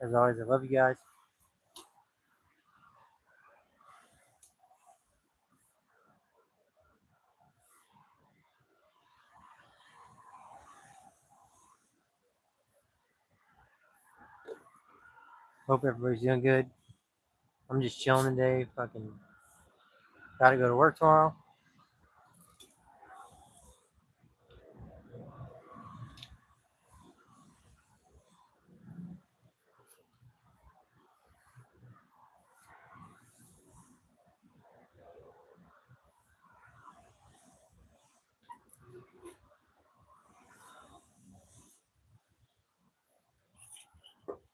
As always, I love you guys. Hope everybody's doing good. I'm just chilling today. Fucking gotta go to work tomorrow.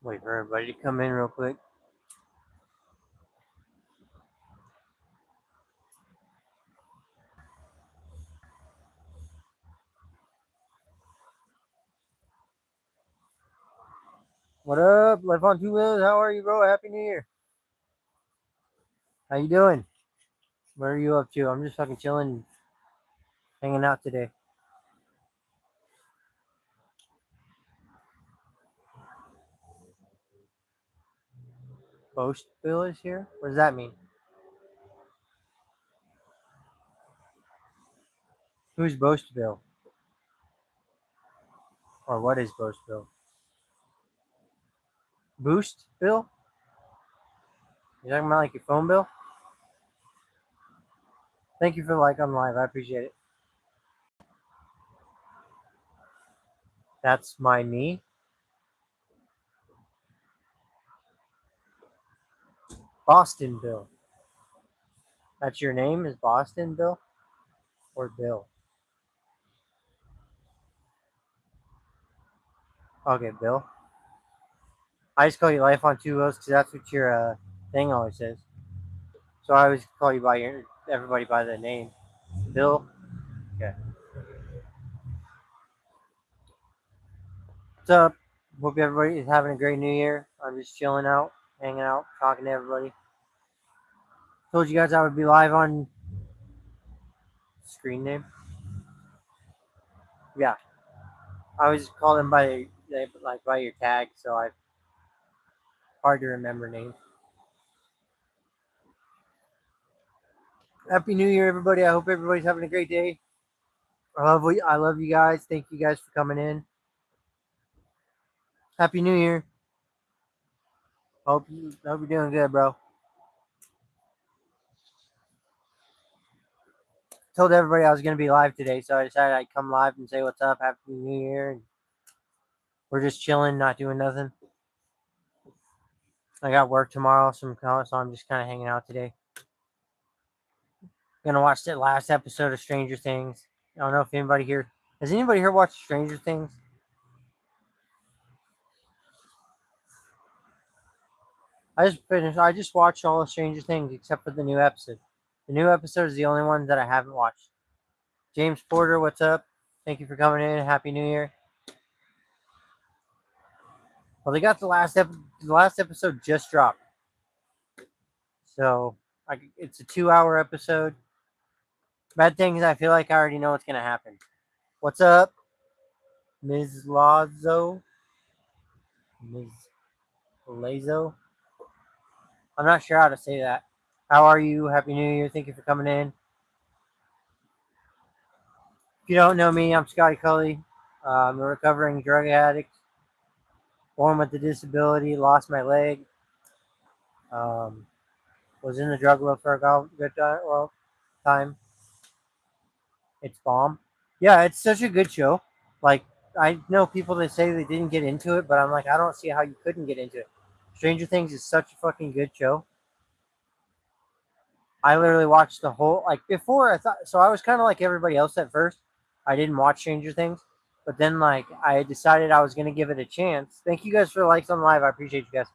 Wait for everybody to come in real quick. What up? Life on two wheels. How are you, bro? Happy New Year. How you doing? What are you up to? I'm just fucking chilling, hanging out today. Boast Bill is here. What does that mean? Who's Boast Bill? Or what is Boast Bill? Boost Bill? You talking about like your phone bill? Thank you for the like on live. I appreciate it. That's my me. Boston Bill. That's your name is Boston Bill or Bill? Okay, Bill. I just call you Life on Two Wheels because that's what your thing always says. So I always call you by your everybody by the name. Bill. Okay. What's up? Hope everybody is having a great New Year. I'm just chilling out, hanging out, talking to everybody. Told you guys I would be live on screen name. Yeah, I always call them by like by your tag, so I hard to remember names. Happy New Year, everybody! I hope everybody's having a great day. I love you guys. Thank you guys for coming in. Happy New Year. Hope you're doing good, bro. Told everybody I was gonna be live today, so I decided I'd come live and say what's up, Happy New Year, and we're just chilling, not doing nothing. I got work tomorrow, so I'm just kind of hanging out today. Gonna watch that last episode of Stranger Things. I don't know if anybody here has anybody here watched Stranger Things. I just finished. I just watched all of Stranger Things except for the new episode. The new episode is the only one that I haven't watched. James Porter, what's up? Thank you for coming in. Happy New Year. Well, they got the last episode just dropped, so it's a 2 hour episode. Bad thing is, I feel like I already know what's gonna happen. What's up, Ms. Lazo? Ms. Lazo? I'm not sure how to say that. How are you? Happy New Year. Thank you for coming in. If you don't know me, I'm Scottie Cully. I'm a recovering drug addict, born with a disability, lost my leg, um, was in the drug world for a good time. It's bomb. Yeah, it's such a good show. Like, I know people that say they didn't get into it, but I'm like, I don't see how you couldn't get into it. Stranger Things is such a fucking good show. I literally watched the whole like before I thought so I was kind of like everybody else at first. I didn't watch Stranger Things, but then like I decided I was gonna give it a chance. Thank you guys for the likes on live. I appreciate you guys.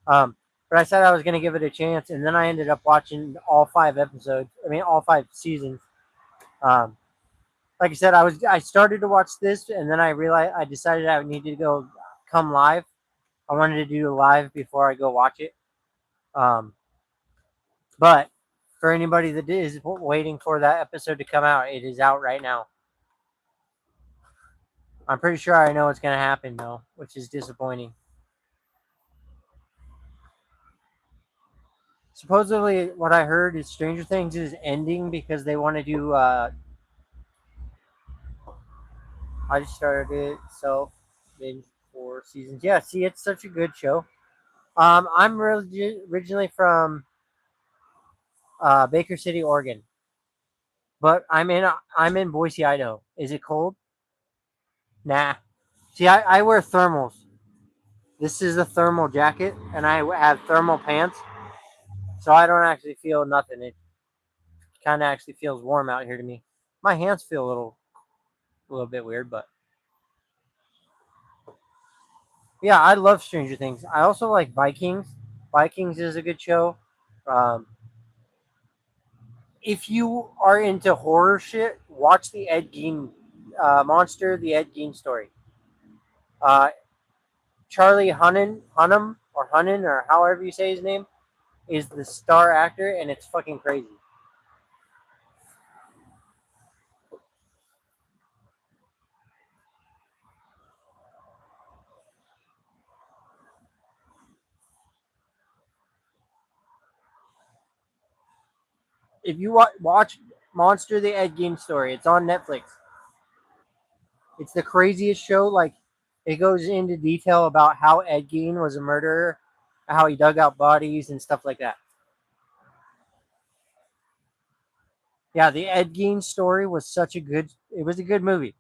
But I said I was gonna give it a chance, and then I ended up watching all 5 episodes. I mean, all 5 seasons. Um, like I said, I started to watch this, and then I decided I needed to go come live. I wanted to do a live before I go watch it. Um, but for anybody that is waiting for that episode to come out, it is out right now. I'm pretty sure I know what's going to happen though, which is disappointing. Supposedly, what I heard is Stranger Things is ending because they want to do. I just started it self binge 4 seasons. Yeah, see, it's such a good show. I'm originally from Baker City, Oregon, but I'm in Boise, Idaho. Is it cold? Nah. See, I wear thermals. This is a thermal jacket, and I have thermal pants, so I don't actually feel nothing. It kind of actually feels warm out here to me. My hands feel a little bit weird, but yeah, I love Stranger Things. I also like Vikings. Vikings is a good show. Um, if you are into horror shit, watch the Ed Gein monster, the Ed Gein story. Uh, Charlie Hunnam or however you say his name is the star actor, and it's fucking crazy. If you watch Monster, the Ed Gein story, it's on Netflix. It's the craziest show. Like, it goes into detail about how Ed Gein was a murderer, how he dug out bodies and stuff like that. Yeah, the Ed Gein story was such a good. It was a good movie.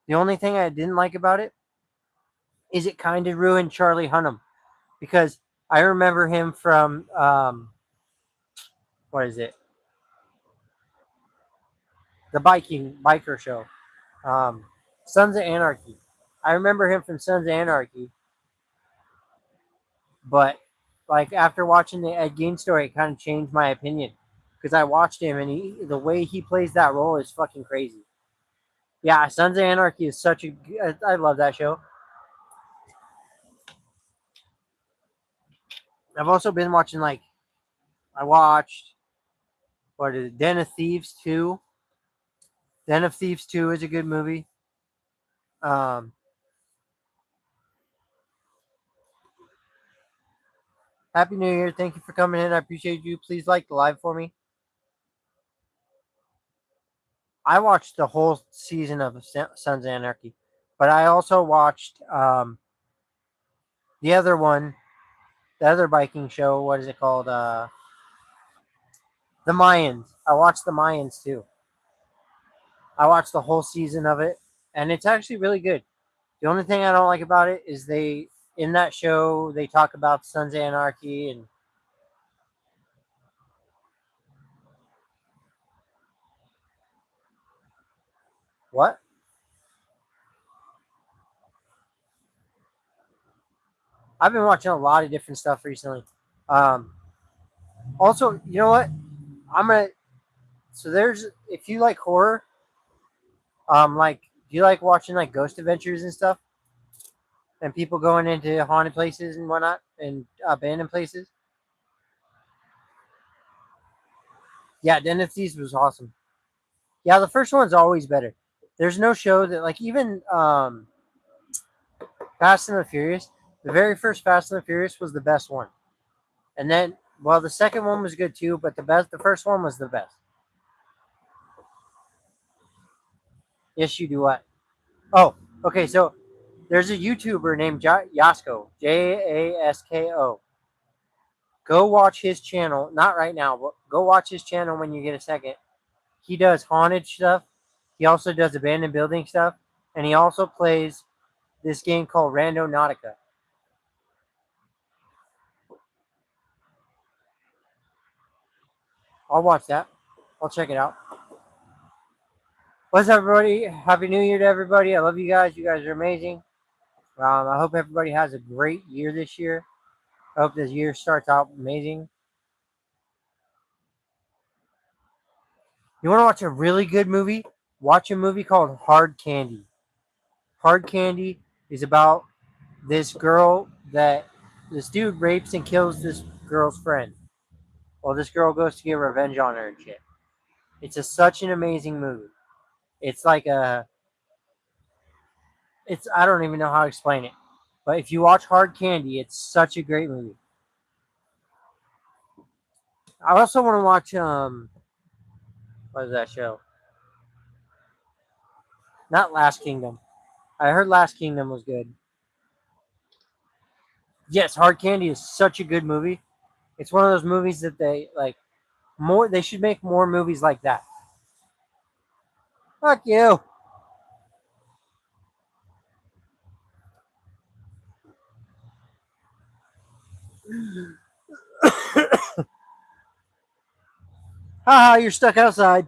The only thing I didn't like about it is it kind of ruined Charlie Hunnam because I remember him from what is it? The biker show, um, Sons of Anarchy. I remember him from Sons of Anarchy, but like after watching the Ed Gein story, it kind of changed my opinion because I watched him and the way he plays that role is fucking crazy. Yeah, Sons of Anarchy is such a. I love that show. I've also been watching like I watched what is it, Den of Thieves 2. Den of Thieves 2 is a good movie. Um, Happy New Year. Thank you for coming in. I appreciate you. Please like the live for me. I watched the whole season of Sons of Anarchy, but I also watched the other one, the other biking show. What is it called? The Mayans. I watched the Mayans too. I watched the whole season of it, and it's actually really good. The only thing I don't like about it is they in that show they talk about Sons of Anarchy and what? I've been watching a lot of different stuff recently. Um, Also, you know what? I'm gonna. So there's if you like horror, like do you like watching like ghost adventures and stuff, and people going into haunted places and whatnot and abandoned places? Yeah, Den of Thieves was awesome. Yeah, the first one's always better. There's no show that like even Fast and the Furious. The very first Fast and the Furious was the best one, and then well the second one was good too, but the first one was the best. Yes, you do what? Oh, okay. So there's a YouTuber named Yasko, Jasko. Go watch his channel. Not right now, but go watch his channel when you get a second. He does haunted stuff. He also does abandoned building stuff, and he also plays this game called Rando Nautica. I'll watch that. I'll check it out. What's up, everybody? Happy New Year to everybody. I love you guys. You guys are amazing. I hope everybody has a great year this year. I hope this year starts out amazing. You want to watch a really good movie? Watch a movie called Hard Candy. Hard Candy is about this girl that this dude rapes and kills this girl's friend. Well, this girl goes to get revenge on her and shit. Such an amazing movie. It's like a, it's I don't even know how to explain it, but if you watch Hard Candy, it's such a great movie. I also want to watch what is that show? Not Last Kingdom. I heard Last Kingdom was good. Yes, Hard Candy is such a good movie. It's one of those movies that they like more. They should make more movies like that. Fuck you. Haha, you're stuck outside.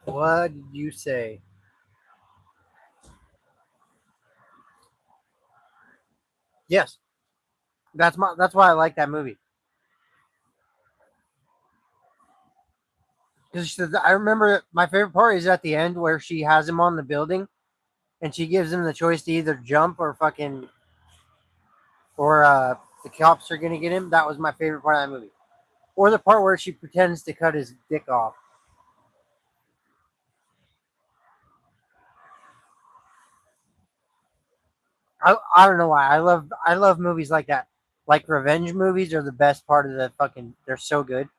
What did you say? Yes, that's why I like that movie. Because I remember my favorite part is at the end where she has him on the building and she gives him the choice to either jump or fucking or the cops are gonna get him. That was my favorite part of that movie. Or the part where she pretends to cut his dick off. I don't know why. I love movies like that. Like revenge movies are the best part of the fucking. They're so good.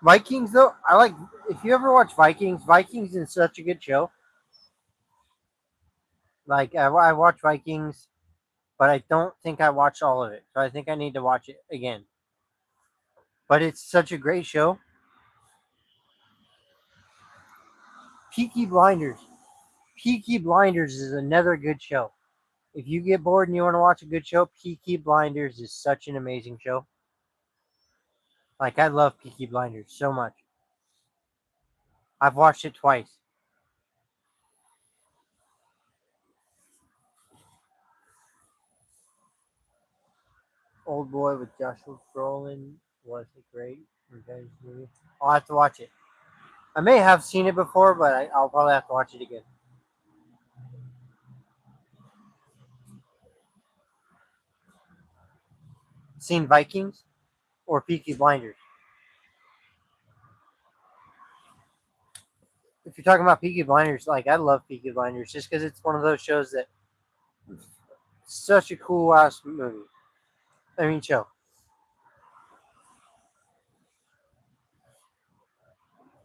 Vikings though, I like. If you ever watch Vikings, Vikings is such a good show. Like I watch Vikings, but I don't think I watched all of it. So I think I need to watch it again. But it's such a great show. Peaky Blinders. Peaky Blinders is another good show. If you get bored and you want to watch a good show, Peaky Blinders is such an amazing show. Like I love Peaky Blinders so much. I've watched it twice. Old Boy with Joshua Brolin was a great revenge movie. I'll have to watch it. I may have seen it before, but I'll probably have to watch it again. Seen Vikings or Peaky Blinders? If you're talking about Peaky Blinders, like I love Peaky Blinders just because it's one of those shows that such a cool ass movie. I mean, show.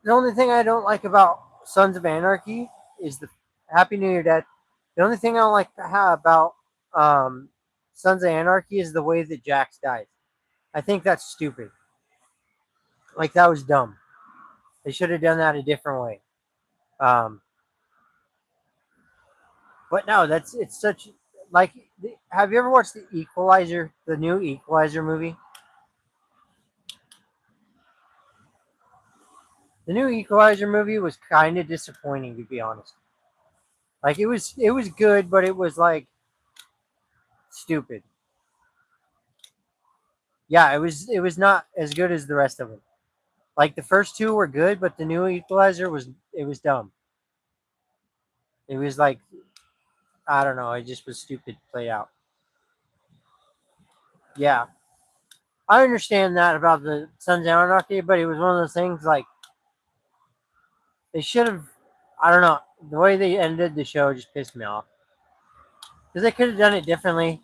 The only thing I don't like about Sons of Anarchy is the Happy New Year, Dad. The only thing I don't like about um, Sons of Anarchy is the way that Jax dies. I think that's stupid. Like that was dumb. They should have done that a different way. Um, but no, that's it's such like. Have you ever watched the Equalizer, the new Equalizer movie? The new Equalizer movie was kind of disappointing, to be honest. Like it was good, but it was like stupid. Yeah, it was not as good as the rest of them. Like the first two were good, but the new Equalizer was dumb. It was like I don't know, it just was stupid played out. Yeah, I understand that about the Sons of Anarchy, but it was one of those things like they should have. I don't know, the way they ended the show just pissed me off because they could have done it differently.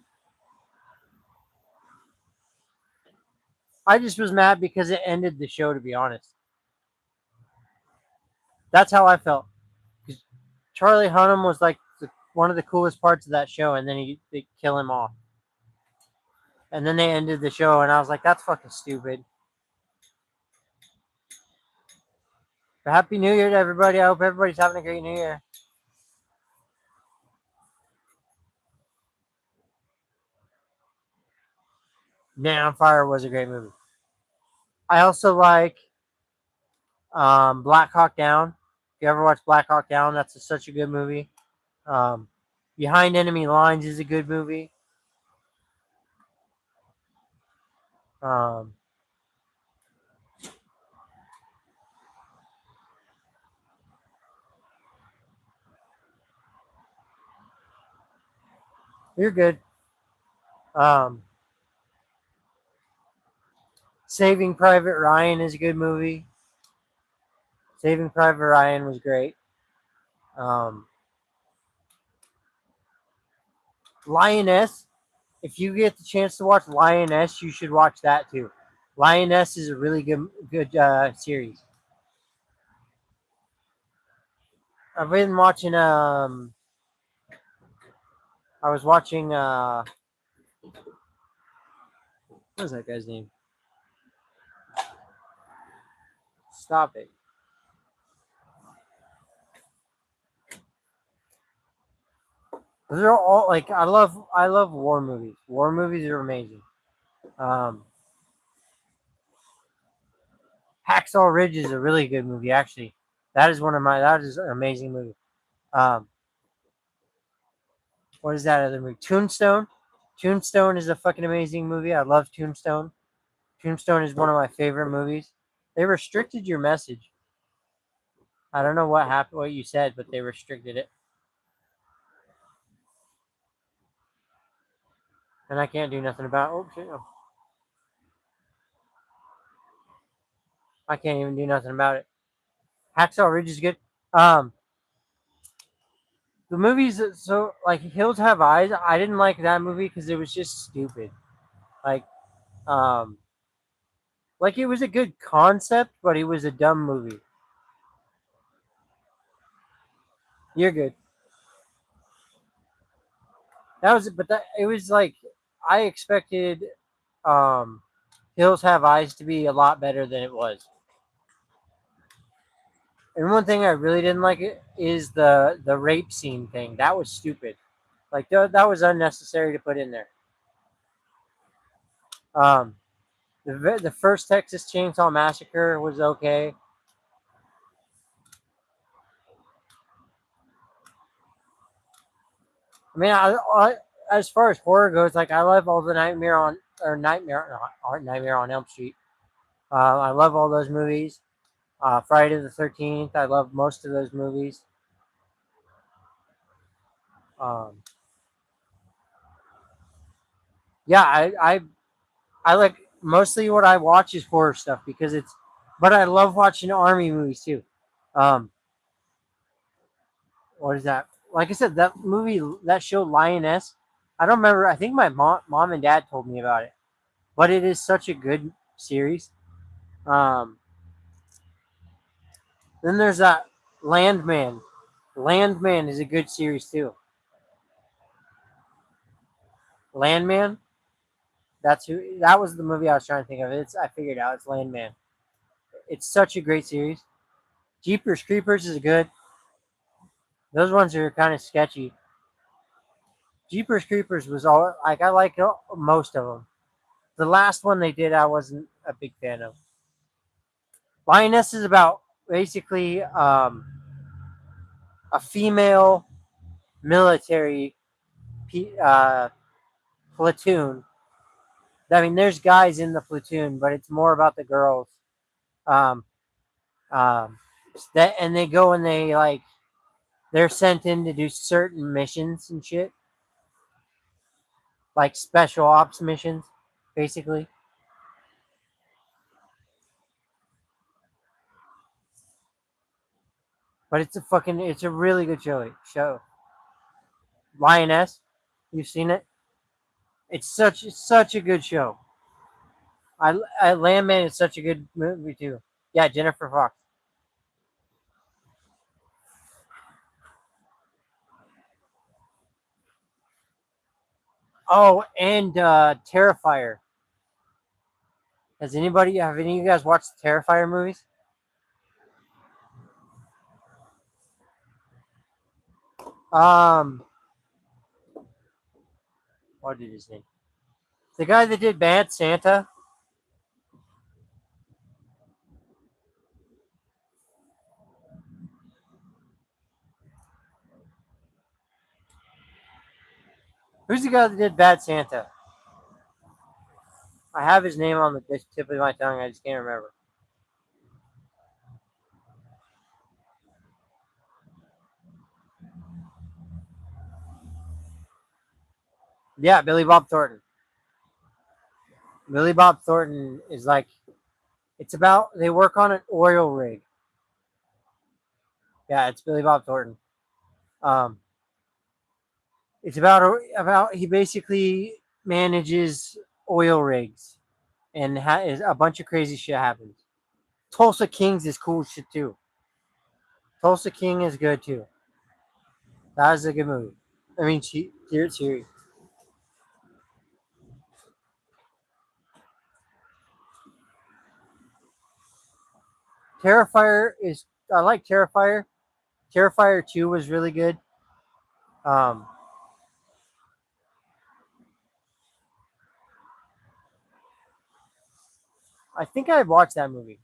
I just was mad because it ended the show. To be honest, that's how I felt. Because Charlie Hunnam was like one of the coolest parts of that show, and then they kill him off, and then they ended the show, and I was like, that's fucking stupid. But Happy New Year to everybody. I hope everybody's having a great New Year. Man on Fire was a great movie. I also like Black Hawk Down. If you ever watch Black Hawk Down, that's such a good movie. Um, Behind Enemy Lines is a good movie. Um, you're good. Um, Saving Private Ryan is a good movie. Saving Private Ryan was great. Um, Lioness. If you get the chance to watch Lioness, you should watch that too. Lioness is a really good series. I've been watching. I was watching. What is that guy's name? Stop it. Those are all like I love war movies. War movies are amazing. Um, Hacksaw Ridge is a really good movie actually. That is an amazing movie. Um, what is that other movie? Tombstone. Tombstone is a fucking amazing movie. I love Tombstone. Tombstone is one of my favorite movies. They restricted your message. I don't know what happened, what you said, but they restricted it, and I can't do nothing about. Oh shit! I can't even do nothing about it. Hacksaw Ridge is good. Um, the movies so like Hills Have Eyes. I didn't like that movie because it was just stupid. Like, um, like it was a good concept, but it was a dumb movie. You're good. That was, but that it was like I expected. Um, Hills Have Eyes to be a lot better than it was. And one thing I really didn't like it is the rape scene thing. That was stupid. Like that was unnecessary to put in there. Um, the first Texas Chainsaw Massacre was okay. I mean, as far as horror goes, like I love all the Nightmare on Elm Street. I love all those movies. Friday the 13th. I love most of those movies. Um, yeah, I like mostly what I watch is horror stuff because it's. But I love watching army movies too. Um, what is that? Like I said, that movie, that show Lioness. I don't remember. I think my mom and dad told me about it, but it is such a good series. Um, then there's that Landman. Landman is a good series too. Landman. That's who. That was the movie I was trying to think of. I figured out. It's Landman. It's such a great series. Jeepers Creepers is good. Those ones are kind of sketchy. Jeepers Creepers was all like I like most of them. The last one they did, I wasn't a big fan of. Lioness is about basically a female military platoon. I mean, there's guys in the platoon, but it's more about the girls. Um, um, and they go and they're sent in to do certain missions and shit, like special ops missions, basically. But it's a really good show. Lioness, you've seen it. It's such a good show. Landman is such a good movie too. Yeah, Jennifer Fox. Oh, and Terrifier. Have any of you guys watched the Terrifier movies? Um, what did his name? The guy that did Bad Santa. Who's the guy that did Bad Santa? I have his name on the tip of my tongue. I just can't remember. Yeah, Billy Bob Thornton. Billy Bob Thornton is like it's about they work on an oil rig. Yeah, it's Billy Bob Thornton. Um, It's about he basically manages oil rigs and is a bunch of crazy shit happens. Tulsa Kings is cool shit too. Tulsa King is good too. That is a good movie. I mean, series. Terrifier is I like Terrifier. Terrifier 2 was really good. Um, I think I watched that movie.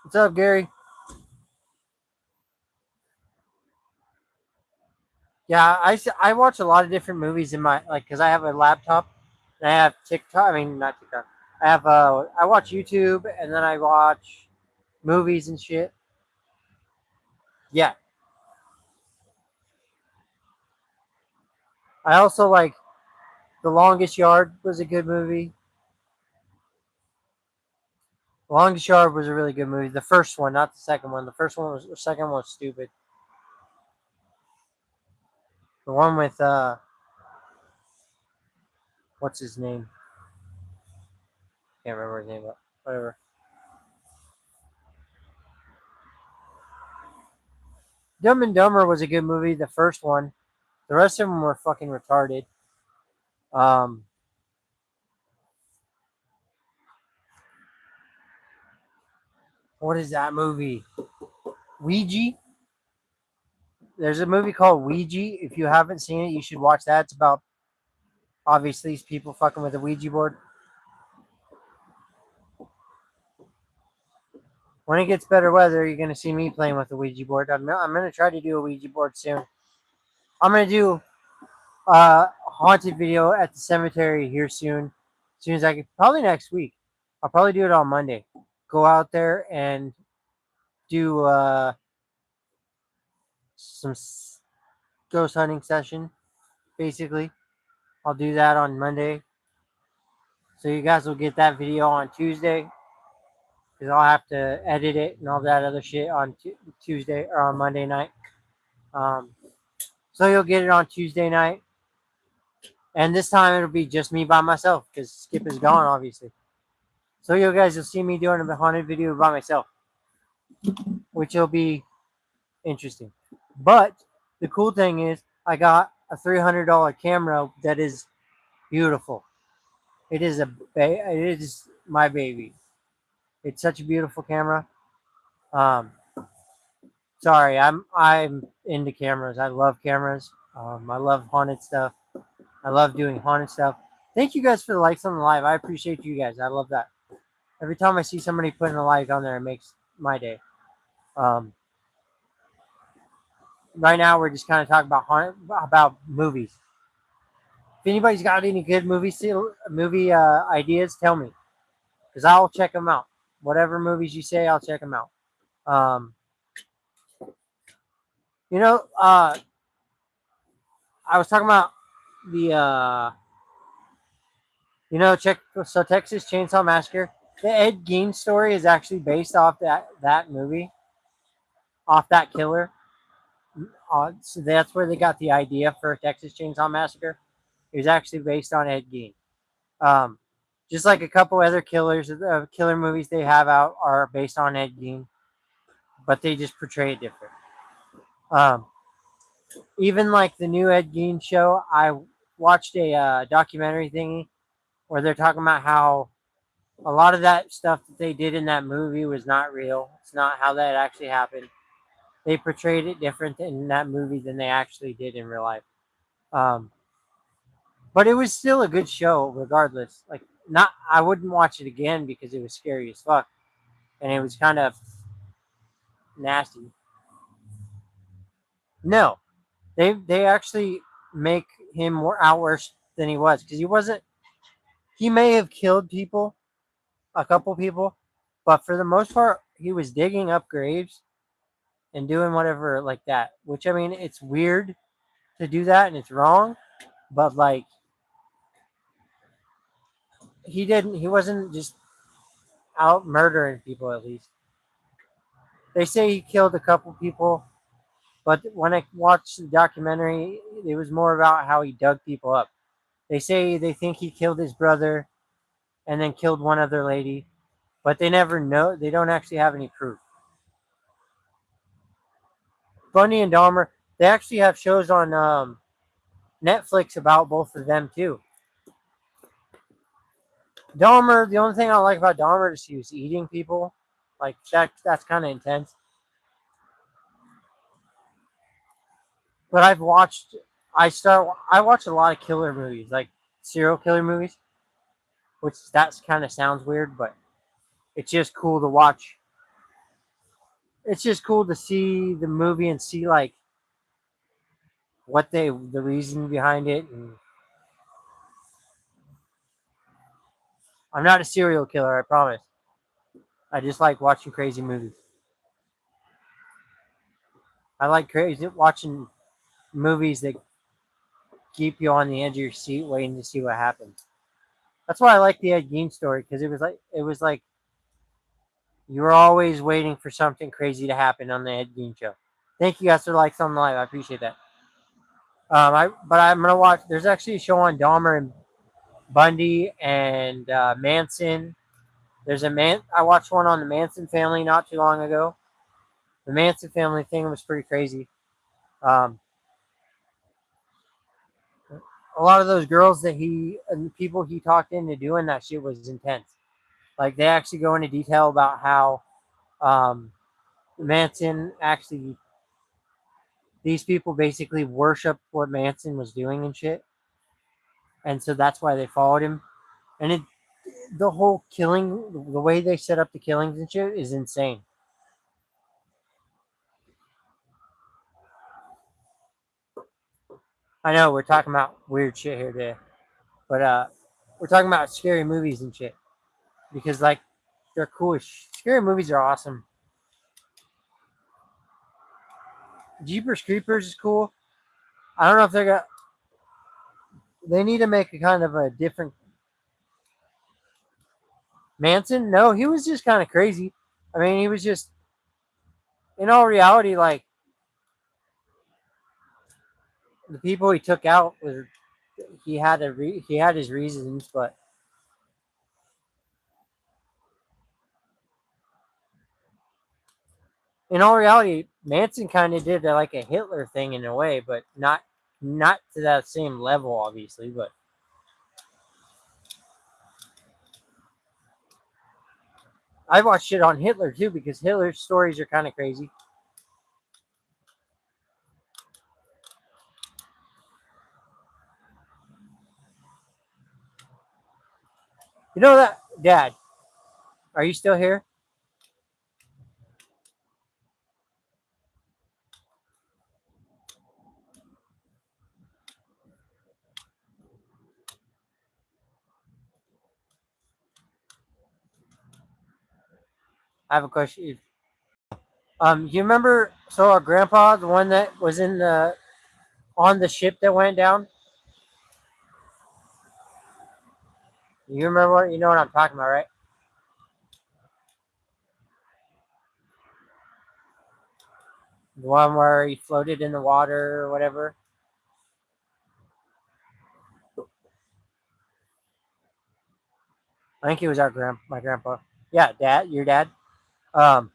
What's up, Gary? Yeah, I watch a lot of different movies in my because I have a laptop and I have TikTok. I mean, not TikTok. I watch YouTube and then I watch movies and shit. Yeah, I also like The Longest Yard was a good movie. The Longest Yard was a really good movie. The first one, not the second one. The second one was stupid. The one with what's his name? Can't remember his name, but whatever. Dumb and Dumber was a good movie. The first one. The rest of them were fucking retarded. Um, what is that movie? Ouija. There's a movie called Ouija. If you haven't seen it, you should watch that. It's about obviously these people fucking with a Ouija board. When it gets better weather, you're gonna see me playing with a Ouija board. I'm gonna try to do a Ouija board soon. I'm gonna do a haunted video at the cemetery here soon. As soon as I can, probably next week. I'll probably do it on Monday. Go out there and do some ghost hunting session. Basically, I'll do that on Monday. So you guys will get that video on Tuesday because I'll have to edit it and all that other shit on Tuesday or on Monday night. Um, so you'll get it on Tuesday night, and this time it'll be just me by myself because Skip is gone, obviously. So you guys will see me doing a haunted video by myself, which will be interesting. But the cool thing is, I got a $300 camera that is beautiful. It is it is my baby. It's such a beautiful camera. Um, sorry, I'm into cameras. I love cameras. I love haunted stuff. I love doing haunted stuff. Thank you guys for the likes on the live. I appreciate you guys. I love that. Every time I see somebody putting a like on there, it makes my day. Um, right now, we're just kind of talking about movies. If anybody's got any good movie ideas, tell me because I'll check them out. Whatever movies you say, I'll check them out. Um, you know, I was talking about the check so Texas Chainsaw Massacre. The Ed Gein story is actually based off that movie, off that killer. So that's where they got the idea for Texas Chainsaw Massacre. It was actually based on Ed Gein. Um, just like a couple other killer movies they have out are based on Ed Gein, but they just portray it different. Um, even like the new Ed Gein show, I watched a documentary thingy where they're talking about how a lot of that stuff that they did in that movie was not real. It's not how that actually happened. They portrayed it different in that movie than they actually did in real life. Um, but it was still a good show, regardless. Like, not I wouldn't watch it again because it was scary as fuck, and it was kind of nasty. No, they actually make him more out worse than he was because he wasn't. He may have killed people, a couple people, but for the most part, he was digging up graves and doing whatever like that. Which I mean, it's weird to do that and it's wrong, but like he didn't. He wasn't just out murdering people. At least they say he killed a couple people. But when I watched the documentary, it was more about how he dug people up. They say they think he killed his brother and then killed one other lady, but they never know. They don't actually have any proof. Bundy and Dahmer, they actually have shows on Netflix about both of them too. Dahmer, the only thing I like about Dahmer is he was eating people. Like that's kind of intense. But I watch a lot of killer movies, like serial killer movies, which that kind of sounds weird, but it's just cool to watch. It's just cool to see the movie and see like the reason behind it. And I'm not a serial killer, I promise. I just like watching crazy movies. I like crazy watching movies that keep you on the edge of your seat, waiting to see what happens. That's why I like the Ed Gein story because it was like you were always waiting for something crazy to happen on the Ed Gein show. Thank you guys for like something live. I appreciate that. I'm gonna watch. There's actually a show on Dahmer and Bundy and Manson. There's a man. I watched one on the Manson family not too long ago. The Manson family thing was pretty crazy. Um, a lot of those girls that he and the people he talked into doing that shit was intense. Like they actually go into detail about how um, Manson actually these people basically worshiped what Manson was doing and shit, and so that's why they followed him. And the whole killing, the way they set up the killings and shit is insane. I know we're talking about weird shit here today, but we're talking about scary movies and shit because like they're cool. Scary movies are awesome. Jeepers Creepers is cool. I don't know if they're gonna. They need to make a kind of a different Manson. No, he was just kind of crazy. I mean, he was just in all reality like the people he took out was he had his reasons, but in all reality, Manson kind of did like a Hitler thing in a way, but not to that same level, obviously. But I watched shit on Hitler too because Hitler's stories are kind of crazy. You know that, Dad? Are you still here? I have a question. You remember? So our grandpa, the one that was in the on the ship that went down. You remember what? You know what I'm talking about, right? The one where he floated in the water or whatever. I think he was my grandpa. Yeah, Dad, your dad. Um,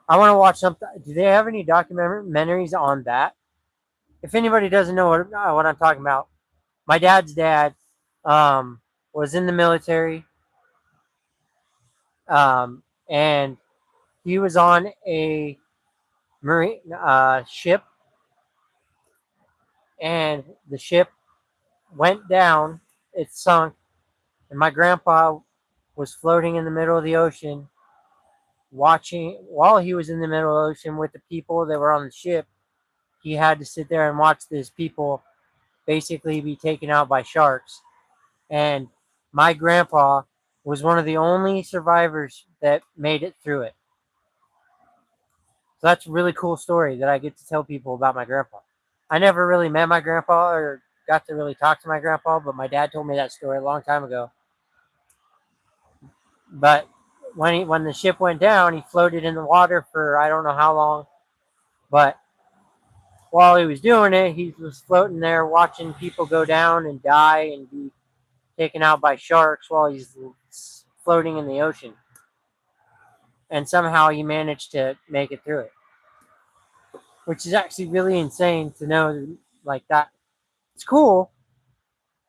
I want to watch something. Do they have any documentaries on that? If anybody doesn't know what I'm talking about, my dad's dad um, was in the military, and he was on a marine ship, and the ship went down. It sunk, and my grandpa was floating in the middle of the ocean, watching while he was in the middle of the ocean with the people that were on the ship. He had to sit there and watch these people basically be taken out by sharks. And my grandpa was one of the only survivors that made it through it. So that's a really cool story that I get to tell people about my grandpa. I never really met my grandpa or got to really talk to my grandpa, but my dad told me that story a long time ago. But when the ship went down, he floated in the water for I don't know how long, but while he was doing it, he was floating there watching people go down and die and be taken out by sharks while he's floating in the ocean. And somehow he managed to make it through it, which is actually really insane to know like that. It's cool,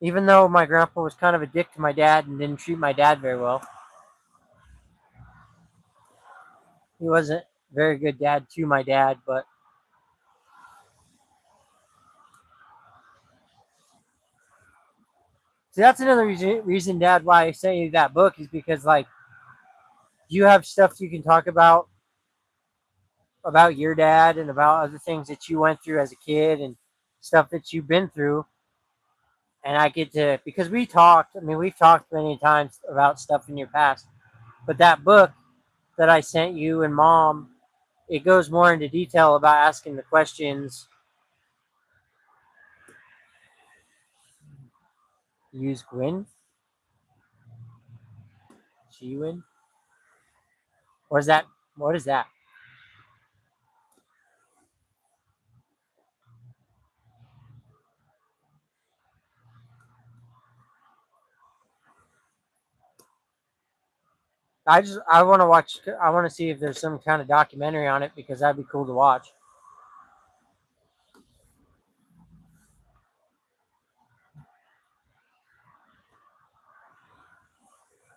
even though my grandpa was kind of a dick to my dad and didn't treat my dad very well. He wasn't a very good dad to my dad, but see, that's another reason, Dad, why I sent you that book is because like you have stuff you can talk about your dad and about other things that you went through as a kid and stuff that you've been through. And I get to, because we talked, I mean, we've talked many times about stuff in your past, but that book that I sent you and mom, it goes more into detail about asking the questions. Use Gwyn? Gwyn? What is that? What is that? I want to watch. I want to see if there's some kind of documentary on it because that'd be cool to watch.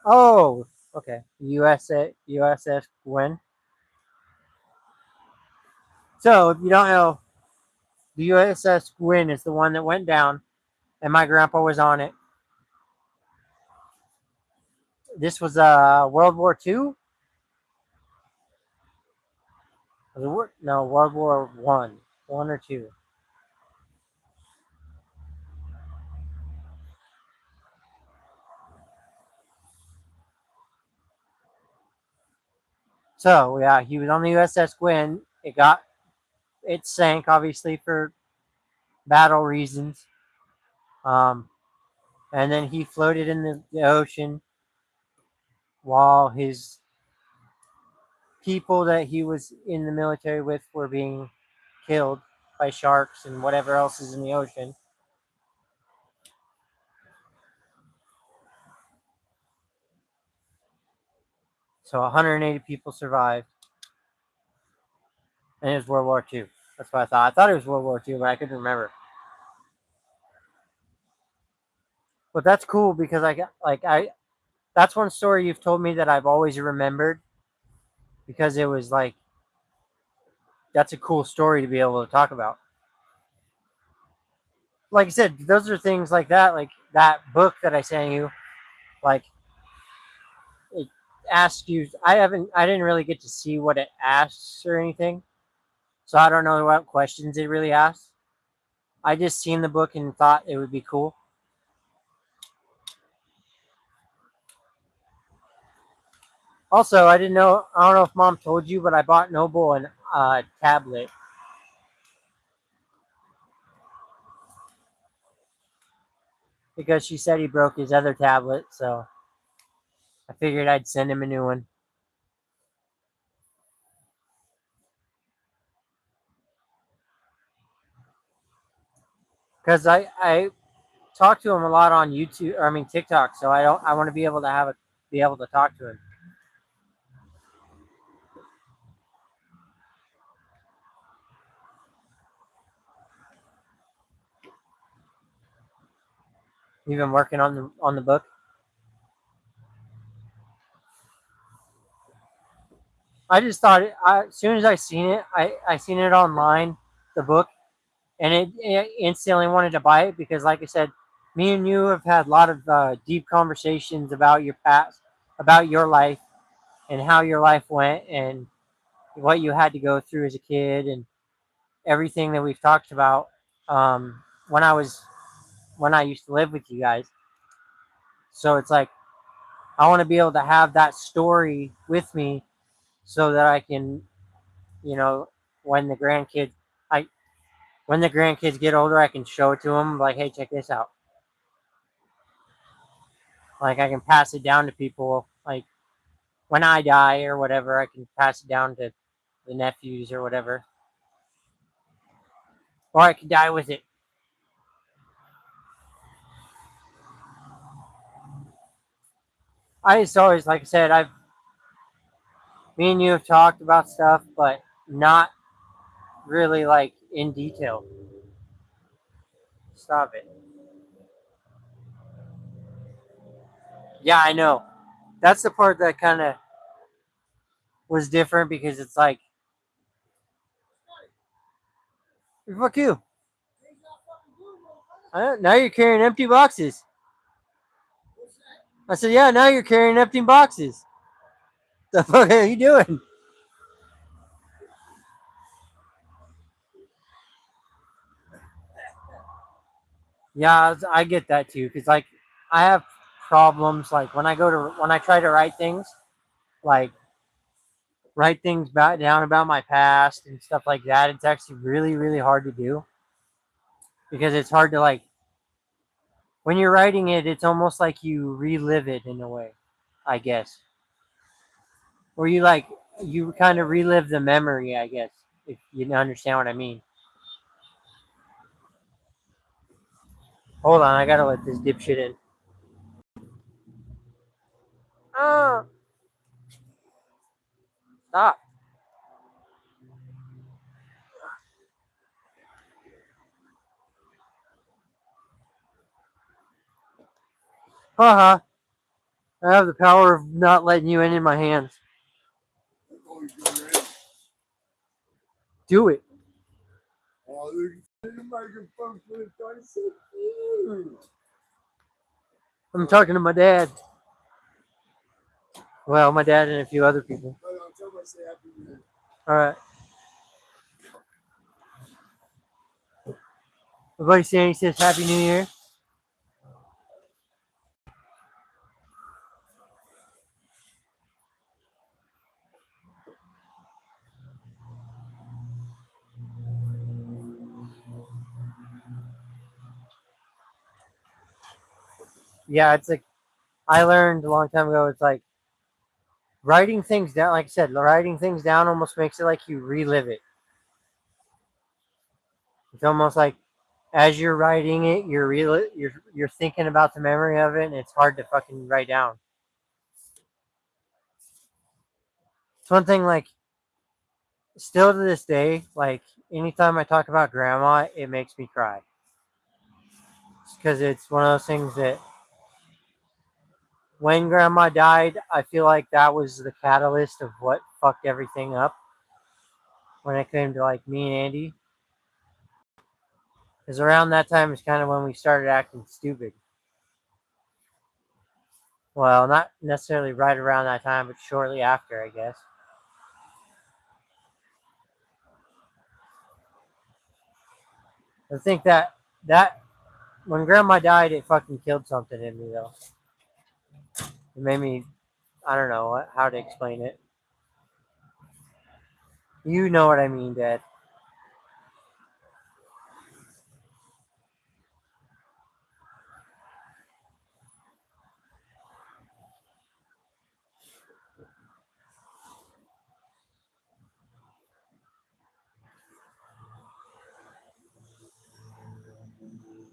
Oh, okay. USS Gwyn. So if you don't know, the USS Gwyn is the one that went down, and my grandpa was on it. This was World War II. No, World War One or two. So yeah, he was on the USS Gwyn. It sank obviously for battle reasons. Um, and then he floated in the ocean while his people that he was in the military with were being killed by sharks and whatever else is in the ocean. So 180 people survived, and it was World War II. That's what I thought. I thought it was World War II, but I couldn't remember. But that's cool because I got like I that's one story you've told me that I've always remembered because it was like that's a cool story to be able to talk about. Like I said, those are things like that, like that book that I sent you. Like it asks you. I didn't really get to see what it asks or anything, so I don't know what questions it really asks. I just seen the book and thought it would be cool. Also, I didn't know. I don't know if Mom told you, but I bought Noble an tablet because she said he broke his other tablet. So I figured I'd send him a new one. Because I talk to him a lot on YouTube. Or I mean TikTok. So I want to be able to be able to talk to him. You've been working on the book. I just thought as soon as I seen it, I seen it online, the book, and it instantly wanted to buy it because, like I said, me and you have had a lot of deep conversations about your past, about your life, and how your life went, and what you had to go through as a kid, and everything that we've talked about when I used to live with you guys. So it's like I want to be able to have that story with me so that I can, you know, when the grandkids, I when the grandkids get older, I can show it to them. Like, hey, check this out. Like, I can pass it down to people. Like, when I die or whatever, I can pass it down to the nephews or whatever. or I could die with it. I just always, like I said, me and you have talked about stuff, but not really like in detail. Stop it. Yeah, I know. That's the part that kind of was different because it's like, fuck you. Now you're carrying empty boxes. I said, yeah, now you're carrying empty boxes. The fuck are you doing? Yeah, I get that too. Because like, I have problems like when I try to write things, like write things back down about my past and stuff like that. It's actually really, really hard to do because it's hard to like when you're writing it. It's almost like you relive it in a way, I guess, or you kind of relive the memory. I guess if you understand what I mean. Hold on, I gotta let this dipshit in. Oh, stop. Haha. I have the power of not letting you in my hands. Do it. I'm talking to my dad. Well, my dad and a few other people. All right. My buddy Sandy says Happy New Year. Yeah, it's like I learned a long time ago. It's like writing things down. Like I said, writing things down almost makes it like you relive it. It's almost like as you're writing it, you're thinking about the memory of it, and it's hard to fucking write down. It's one thing like still to this day, like anytime I talk about grandma, it makes me cry because it's one of those things that when grandma died, I feel like that was the catalyst of what fucked everything up when it came to like me and Andy. Because around that time is kind of when we started acting stupid. Well, not necessarily right around that time, but shortly after, I guess. I think that when grandma died, it fucking killed something in me though. It made me, I don't know how to explain it. You know what I mean, Dad.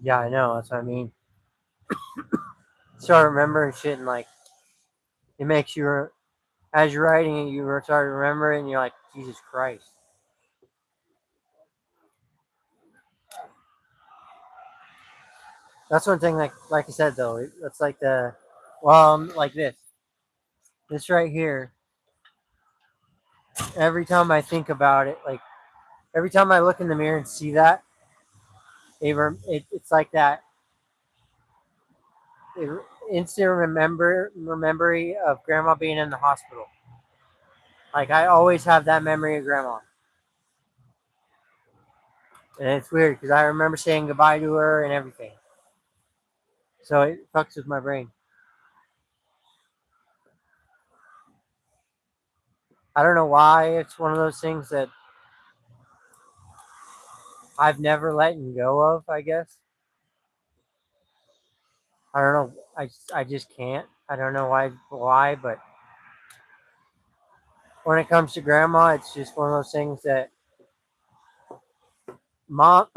Yeah, I know. That's what I mean. Start remembering shit and like it makes you as you're writing it, you start to remember it, and you're like, Jesus Christ. That's one thing. Like I said though, that's like like this right here. Every time I think about it, like every time I look in the mirror and see that, it's like that it, instant memory of grandma being in the hospital. Like I always have that memory of grandma, and it's weird because I remember saying goodbye to her and everything. So it fucks with my brain. I don't know why. It's one of those things that I've never let go of. I guess I don't know. I just can't. I don't know why, but when it comes to grandma, it's just one of those things that mom,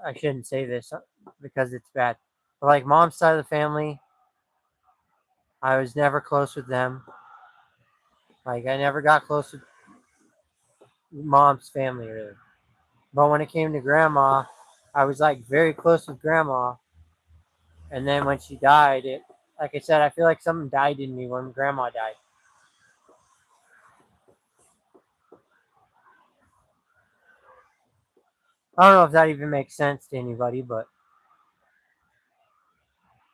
I shouldn't say this because it's bad, but like mom's side of the family, I was never close with them. Like I never got close with mom's family really. But when it came to grandma, I was like very close with grandma. And then when she died, it like I said, I feel like something died in me when grandma died. I don't know if that even makes sense to anybody, but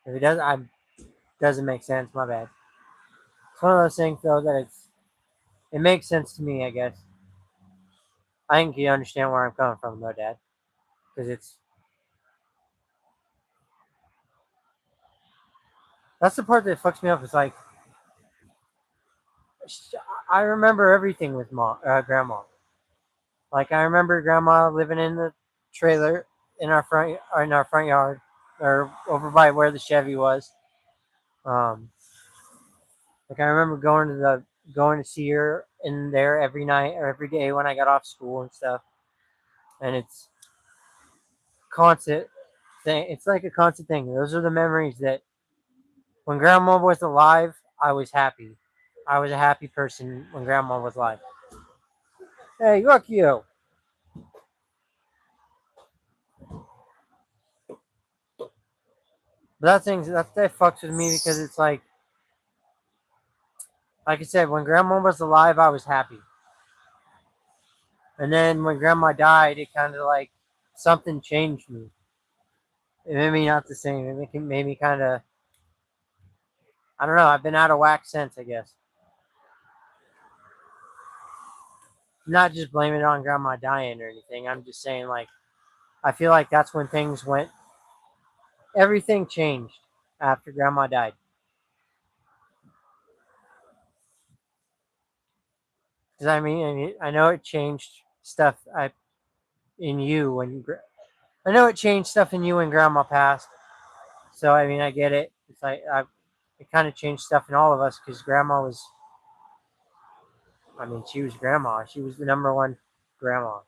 if it does, I doesn't make sense. My bad. It's one of those things though that it makes sense to me. I guess I think you understand where I'm coming from, though, Dad, because it's that's the part that fucks me up. It's like I remember everything with grandma. Like I remember grandma living in the trailer in our front yard, or over by where the Chevy was. Um, like I remember going to see her in there every night or every day when I got off school and stuff. And it's constant thing. It's like a constant thing. Those are the memories that when grandma was alive, I was happy. I was a happy person when grandma was alive. Hey, look you. But that fucks with me because it's like I said, when grandma was alive, I was happy. And then when grandma died, it kind of like something changed me. It made me not the same. Made me kind of, I don't know. I've been out of whack since, I guess. Not just blaming it on grandma dying or anything. I'm just saying, like, I feel like that's when everything changed after grandma died. Because I know it changed stuff in you I know it changed stuff in you when grandma passed. So I mean, I get it. It kind of changed stuff in all of us because grandma was. I mean, she was grandma. She was the number one grandma.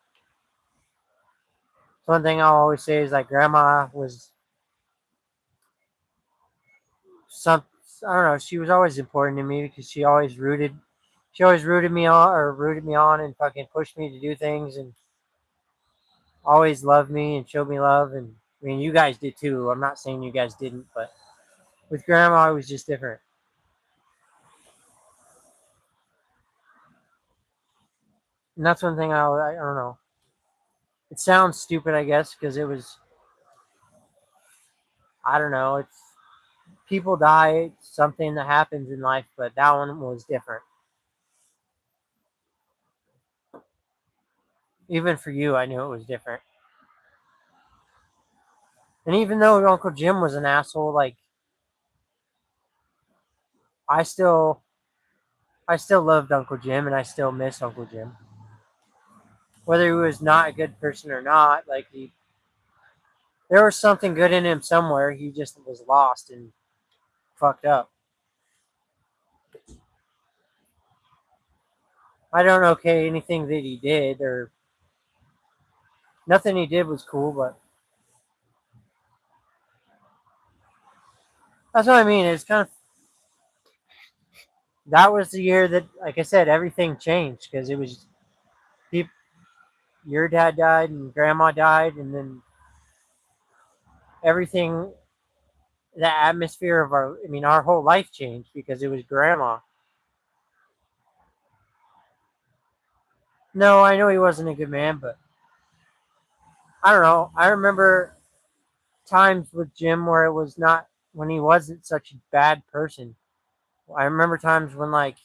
So one thing I'll always say is like grandma was some. I don't know. She was always important to me because she always rooted me on and fucking pushed me to do things and always loved me and showed me love. And I mean, you guys did too. I'm not saying you guys didn't, but with grandma, it was just different. And that's one thing I don't know. It sounds stupid, I guess, because it was, I don't know, it's people die, it's something that happens in life, but that one was different. Even for you, I knew it was different. And even though Uncle Jim was an asshole, like, I still, I still loved Uncle Jim and I still miss Uncle Jim. Whether he was not a good person or not, there was something good in him somewhere. He just was lost and fucked up. I don't okay anything that he did or nothing he did was cool, but that's what I mean. It's kind of that was the year that, like I said, everything changed because it was peop your dad died and grandma died, and then everything, the atmosphere of our whole life changed because it was grandma. No, I know he wasn't a good man, but I don't know. I remember times with Jim where it was not when he wasn't such a bad person. I remember times when like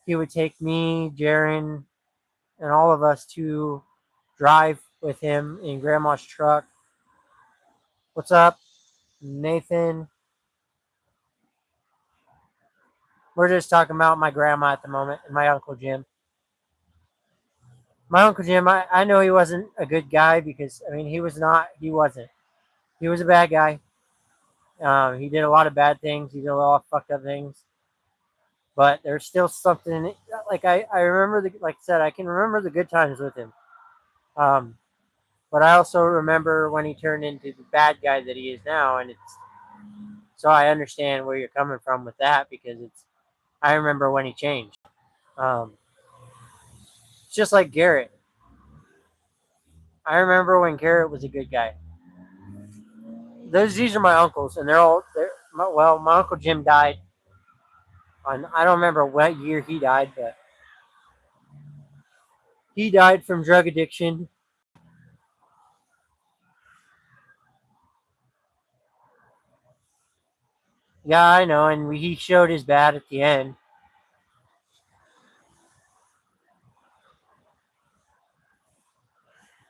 he would take me, Jaron, and all of us to drive with him in grandma's truck. What's up, Nathan? We're just talking about my grandma at the moment and my Uncle Jim. My Uncle Jim, I know he wasn't a good guy because, I mean, he wasn't. He was a bad guy. He did a lot of bad things. He did a lot of fucked up things. But there's still something, like I remember, like I said, I can remember the good times with him. Um, but I also remember when he turned into the bad guy that he is now, and it's so I understand where you're coming from with that because it's I remember when he changed. Um, it's just like Garrett. I remember when Garrett was a good guy. These are my uncles, and my uncle Jim died on I don't remember what year he died, but he died from drug addiction. Yeah, I know, and he showed his bad at the end.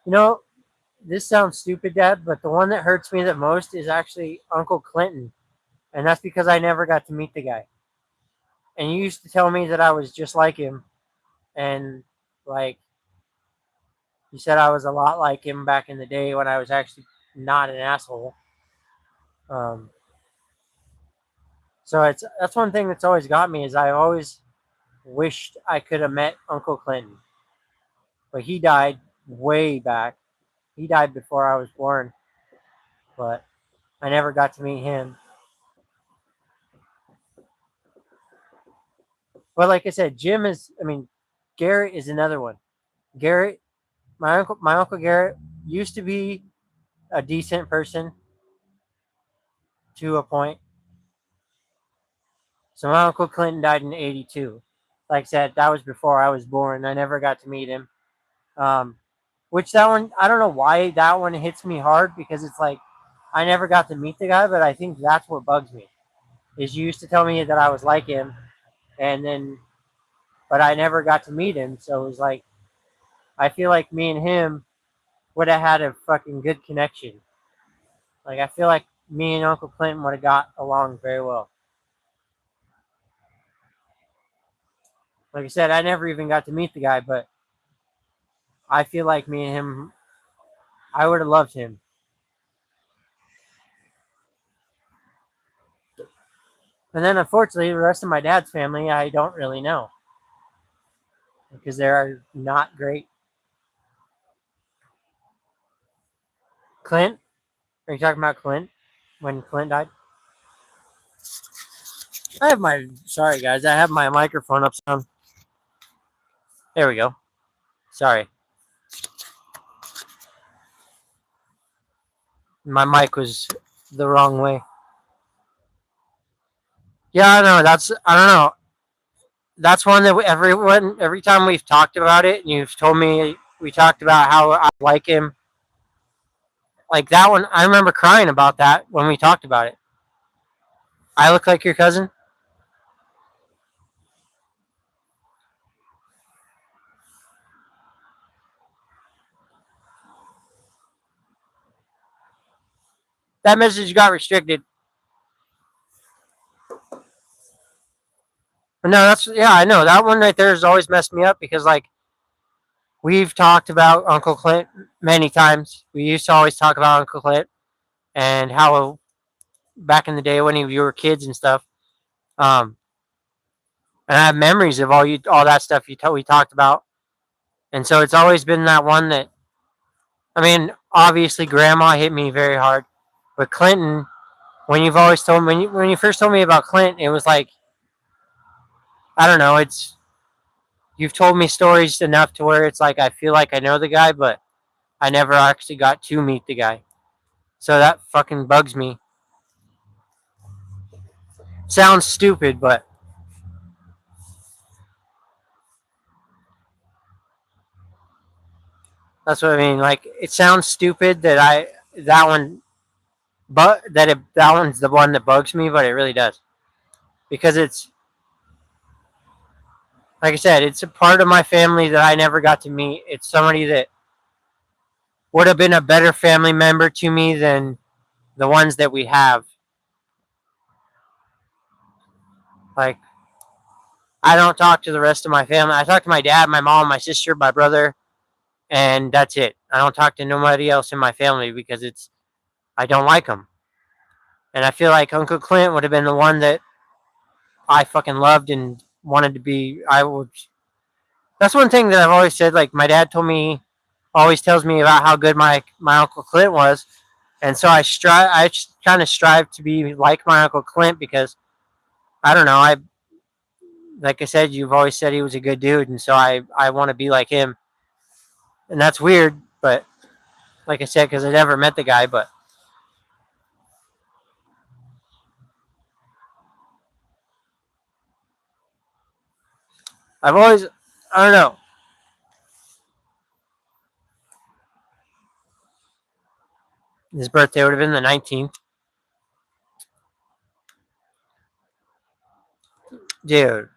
You know, this sounds stupid, Dad, but the one that hurts me the most is actually Uncle Clinton, and that's because I never got to meet the guy. And you used to tell me that I was just like him, and like you said, I was a lot like him back in the day when I was actually not an asshole. Um, so it's that's one thing that's always got me is I always wished I could have met Uncle Clinton, but he died way back. He died before I was born, but I never got to meet him. But like I said, Garrett is another one. Garrett, my uncle Garrett used to be a decent person to a point. So my uncle Clinton died in '82. Like I said, that was before I was born. I never got to meet him. Um, which that one, I don't know why that one hits me hard because it's like I never got to meet the guy, but I think that's what bugs me. Is you used to tell me that I was like him, and then, but I never got to meet him. So it was like I feel like me and him would have had a fucking good connection. Like I feel like me and Uncle Clinton would have got along very well. Like I said, I never even got to meet the guy, but I feel like me and him, I would have loved him. And then unfortunately, the rest of my dad's family, I don't really know because they're not great. Clint, are you talking about Clint when Clint died? Sorry guys, I have my microphone upside down. There we go. Sorry, my mic was the wrong way. Yeah, I know. I don't know. That's one that every time we've talked about it, and you've told me we talked about how I like him. Like that one, I remember crying about that when we talked about it. I look like your cousin. That message got restricted. But no, that's yeah, I know that one right there has always messed me up because like we've talked about Uncle Clint many times. We used to always talk about Uncle Clint and how back in the day when you were kids and stuff. Um, and I have memories of all that stuff we talked about, and so it's always been that one that I mean, obviously Grandma hit me very hard, but Clinton, when you've always told me when you first told me about Clinton, it was like I don't know, it's you've told me stories enough to where it's like I feel like I know the guy, but I never actually got to meet the guy. So that fucking bugs me. Sounds stupid, but that's what I mean. Like it sounds stupid that I that one, but that one's the one that bugs me, but it really does because it's like I said, it's a part of my family that I never got to meet. It's somebody that would have been a better family member to me than the ones that we have. Like I don't talk to the rest of my family. I talk to my dad, my mom, my sister, my brother, and that's it. I don't talk to nobody else in my family because it's I don't like them. And I feel like Uncle Clint would have been the one that I fucking loved and wanted to be. I would. That's one thing that I've always said. Like my dad told me always tells me about how good my Uncle Clint was. And so I kind of strive to be like my Uncle Clint because I don't know, like I said, you've always said he was a good dude, and so I want to be like him. And that's weird, but like I said, because I never met the guy, but I've always, I don't know, his birthday would have been the 19th. Dude,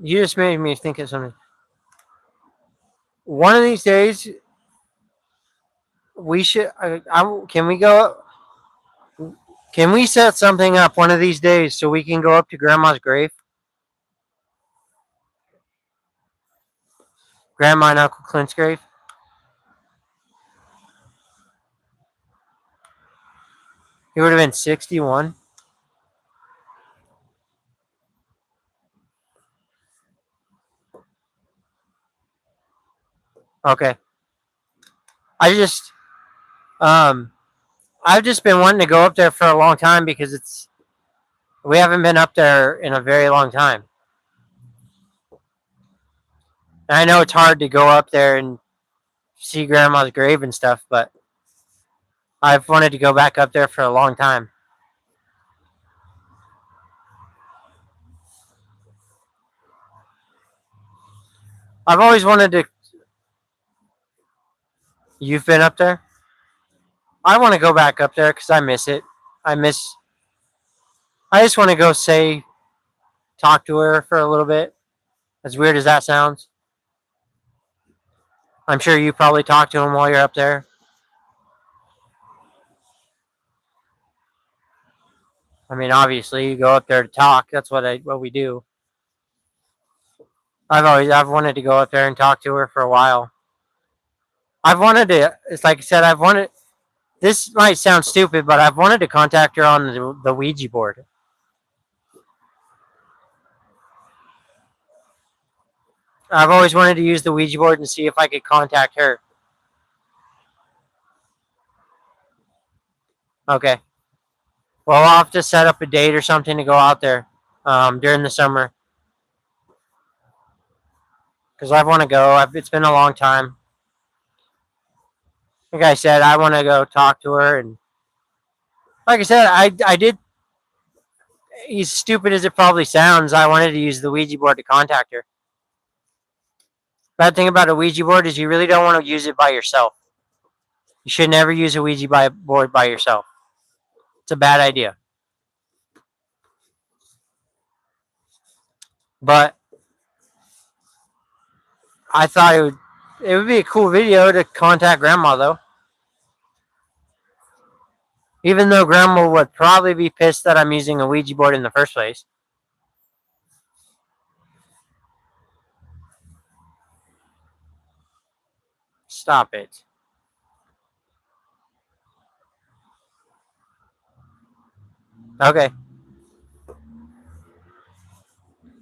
you just made me think of something. One of these days, we should, can we go, can we set something up one of these days so we can go up to Grandma's grave? Grandma and Uncle Clint's grave? He would have been 61. Okay. I just, um, I've just been wanting to go up there for a long time because we haven't been up there in a very long time. And I know it's hard to go up there and see Grandma's grave and stuff, but I've wanted to go back up there for a long time. I've always wanted to. You've been up there? I want to go back up there because I miss it. I miss. I just want to go say, talk to her for a little bit. As weird as that sounds, I'm sure you probably talk to him while you're up there. I mean, obviously, you go up there to talk. That's what we do. I've wanted to go up there and talk to her for a while. I've wanted to. It's like I said. I've wanted. This might sound stupid, but I've wanted to contact her on the Ouija board. I've always wanted to use the Ouija board and see if I could contact her. Okay. Well, I'll have to set up a date or something to go out there during the summer because I want to go. It's been a long time. Like I said, I want to go talk to her, and like I said, I did. As stupid as it probably sounds, I wanted to use the Ouija board to contact her. Bad thing about a Ouija board is you really don't want to use it by yourself. You should never use a Ouija board by yourself. It's a bad idea. But I thought it would be a cool video to contact Grandma though. Even though Grandma would probably be pissed that I'm using a Ouija board in the first place. Stop it. Okay,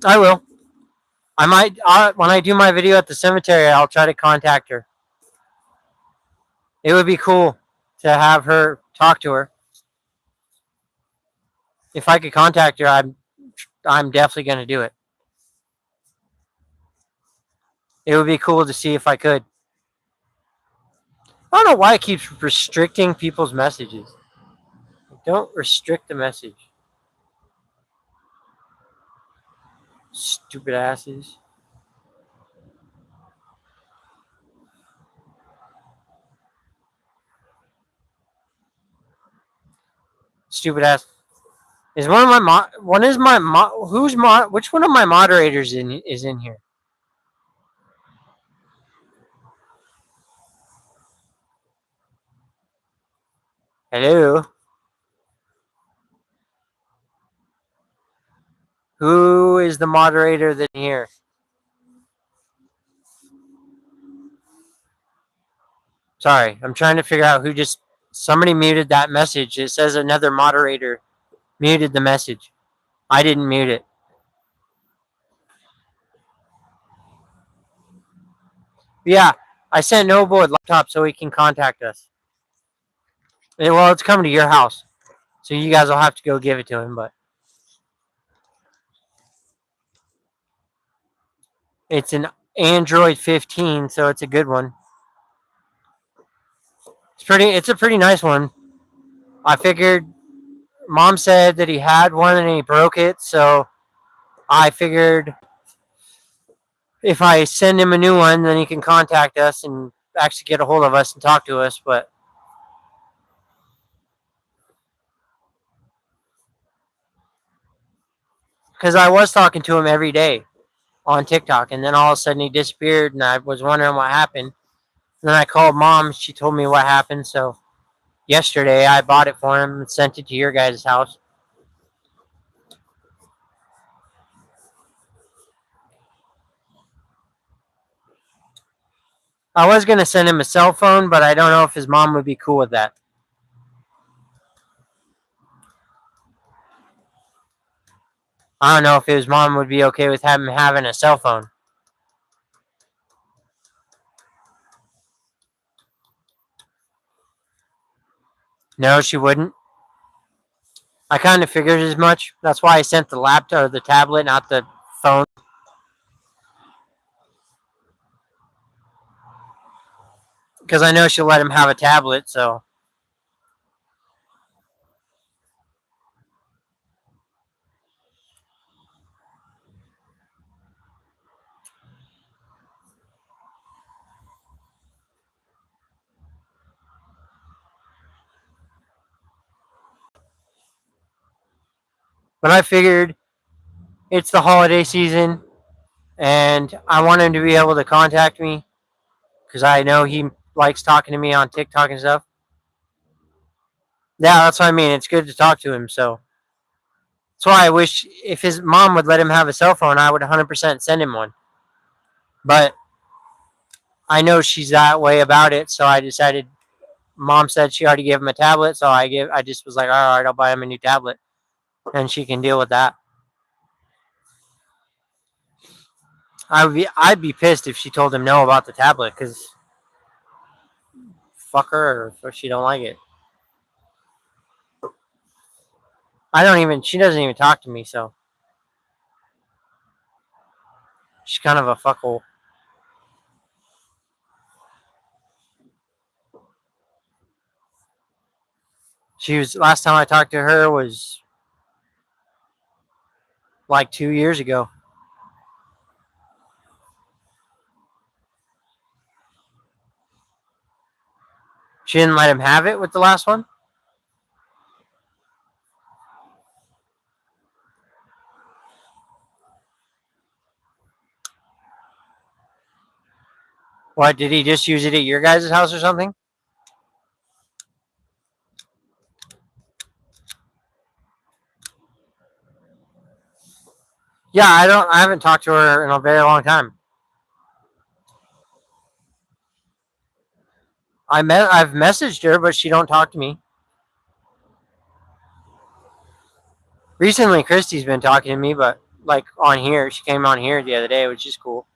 I will. I might when I do my video at the cemetery. I'll try to contact her. It would be cool to have her talk to her. If I could contact her, I'm definitely gonna do it. It would be cool to see if I could. I don't know why it keeps restricting people's messages. Don't restrict the message. Stupid asses. Stupid ass. Is one of my one is my who's which one of my moderators is in here? Hello. Who is the moderator that's in here? Sorry, I'm trying to figure out who just somebody muted that message. It says another moderator muted the message. I didn't mute it. Yeah, I sent Noble a laptop so he can contact us. Well, it's coming to your house, so you guys will have to go give it to him. But it's an Android 15, so it's a good one. It's a pretty nice one. I figured Mom said that he had one and he broke it, so I figured if I send him a new one, then he can contact us and actually get a hold of us and talk to us. But because I was talking to him every day on TikTok, and then all of a sudden he disappeared, and I was wondering what happened. And then I called Mom; she told me what happened. So yesterday I bought it for him and sent it to your guys' house. I was gonna send him a cell phone, but I don't know if his mom would be cool with that. I don't know if his mom would be okay with him having a cell phone. No, she wouldn't. I kind of figured as much. That's why I sent the laptop or the tablet, not the phone, because I know she'll let him have a tablet. So but I figured it's the holiday season, and I want him to be able to contact me because I know he likes talking to me on TikTok and stuff. Yeah, that's what I mean. It's good to talk to him. So that's why I wish if his mom would let him have a cell phone, I would 100% send him one. But I know she's that way about it, so I decided. Mom said she already gave him a tablet, so I just was like, all right, I'll buy him a new tablet, and she can deal with that. I'd be pissed if she told him no about the tablet because fuck her if she don't like it. I don't even. She doesn't even talk to me, so she's kind of a fuckhole. She was last time I talked to her was like 2 years ago. She didn't let him have it with the last one. What did he just use it at your guys' house or something? Yeah, I don't. I haven't talked to her in a very long time. I've messaged her, but she don't talk to me. Recently, Christy's been talking to me, but like on here, she came on here the other day, which is cool.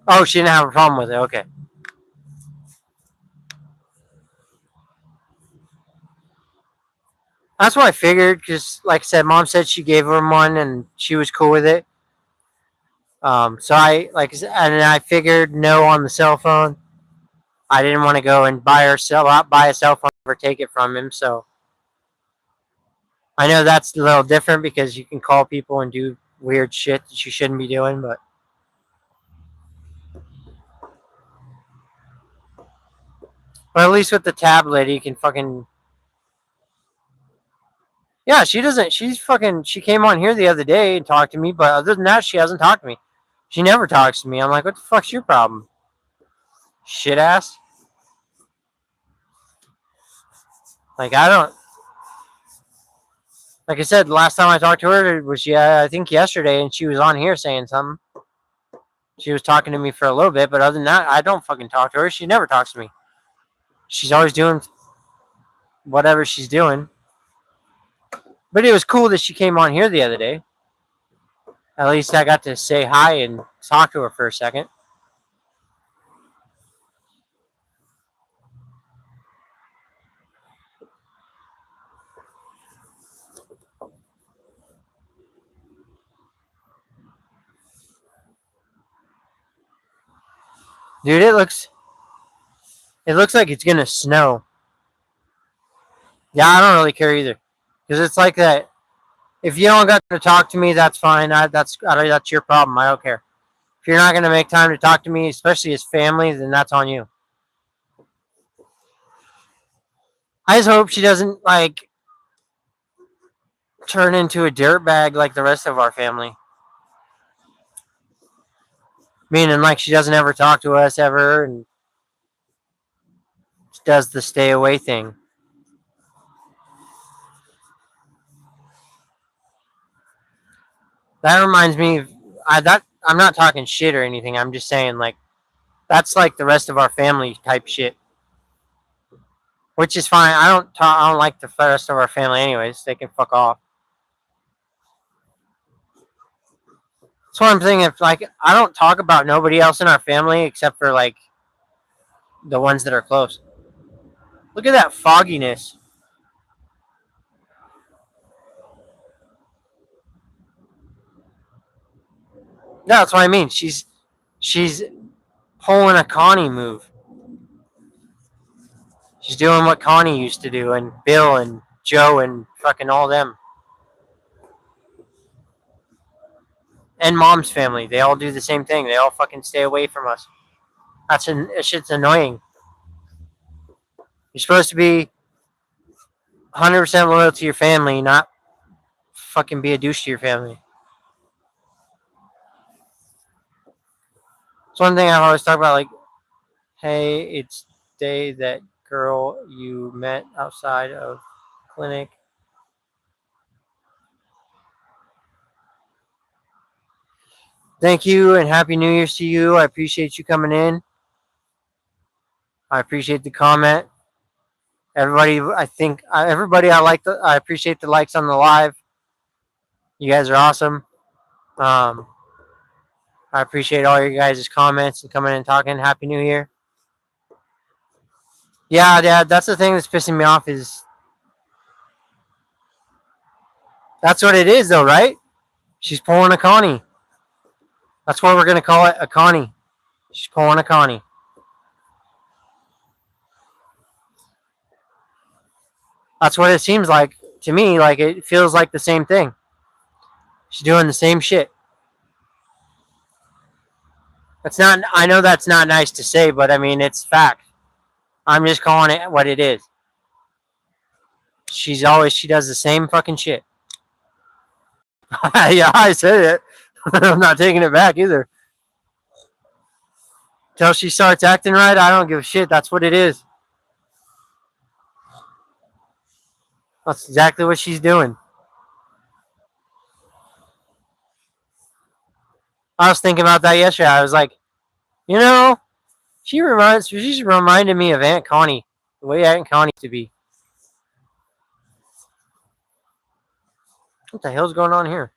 Oh, she didn't have a problem with it. Okay, that's what I figured. Because, like I said, Mom said she gave her one and she was cool with it. So I like, and I figured no on the cell phone. I didn't want to go and buy a cell phone or take it from him. So I know that's a little different because you can call people and do weird shit that you shouldn't be doing. But at least with the tablet, you can fucking. Yeah, she doesn't. She's fucking. She came on here the other day and talked to me, but other than that, she hasn't talked to me. She never talks to me. I'm like, what the fuck's your problem, shit ass? Like I don't. Like I said, the last time I talked to her was I think yesterday, and she was on here saying something. She was talking to me for a little bit, but other than that, I don't fucking talk to her. She never talks to me. She's always doing whatever she's doing. But it was cool that she came on here the other day. At least I got to say hi and talk to her for a second. Dude, it looks like it's gonna snow. Yeah, I don't really care either, because it's like that. If you don't got to talk to me, that's fine. That's your problem. I don't care. If you're not gonna make time to talk to me, especially as family, then that's on you. I just hope she doesn't like turn into a dirtbag like the rest of our family. Meaning, like she doesn't ever talk to us ever and does the stay away thing. That reminds me. I'm not talking shit or anything. I'm just saying like that's like the rest of our family type shit, which is fine. I don't like the rest of our family anyways. They can fuck off. That's what I'm saying. If like I don't talk about nobody else in our family except for like the ones that are close. Look at that fogginess. No, that's what I mean. She's pulling a Connie move. She's doing what Connie used to do, and Bill and Joe and fucking all them, and Mom's family. They all do the same thing. They all fucking stay away from us. That shit's annoying. You're supposed to be 100% loyal to your family, not fucking be a douche to your family. It's one thing I've always talked about. Like, hey, it's day that girl you met outside of clinic. Thank you and happy New Year's to you. I appreciate you coming in. I appreciate the comment. Everybody, I think everybody. I appreciate the likes on the live. You guys are awesome. Um, I appreciate all your guys' comments and coming in and talking. Happy New Year. Yeah, Dad. That's the thing that's pissing me off. Is that's what it is, though, right? She's pulling a Connie. That's what we're gonna call it, a Connie. She's pulling a Connie. That's what it seems like to me. Like it feels like the same thing. She's doing the same shit. That's not. I know that's not nice to say, but I mean it's fact. I'm just calling it what it is. She does the same fucking shit. Yeah, I said it. I'm not taking it back either. Till she starts acting right, I don't give a shit. That's what it is. That's exactly what she's doing. I was thinking about that yesterday. I was like, you know, she's reminded me of Aunt Connie, the way Aunt Connie used to be. What the hell's going on here?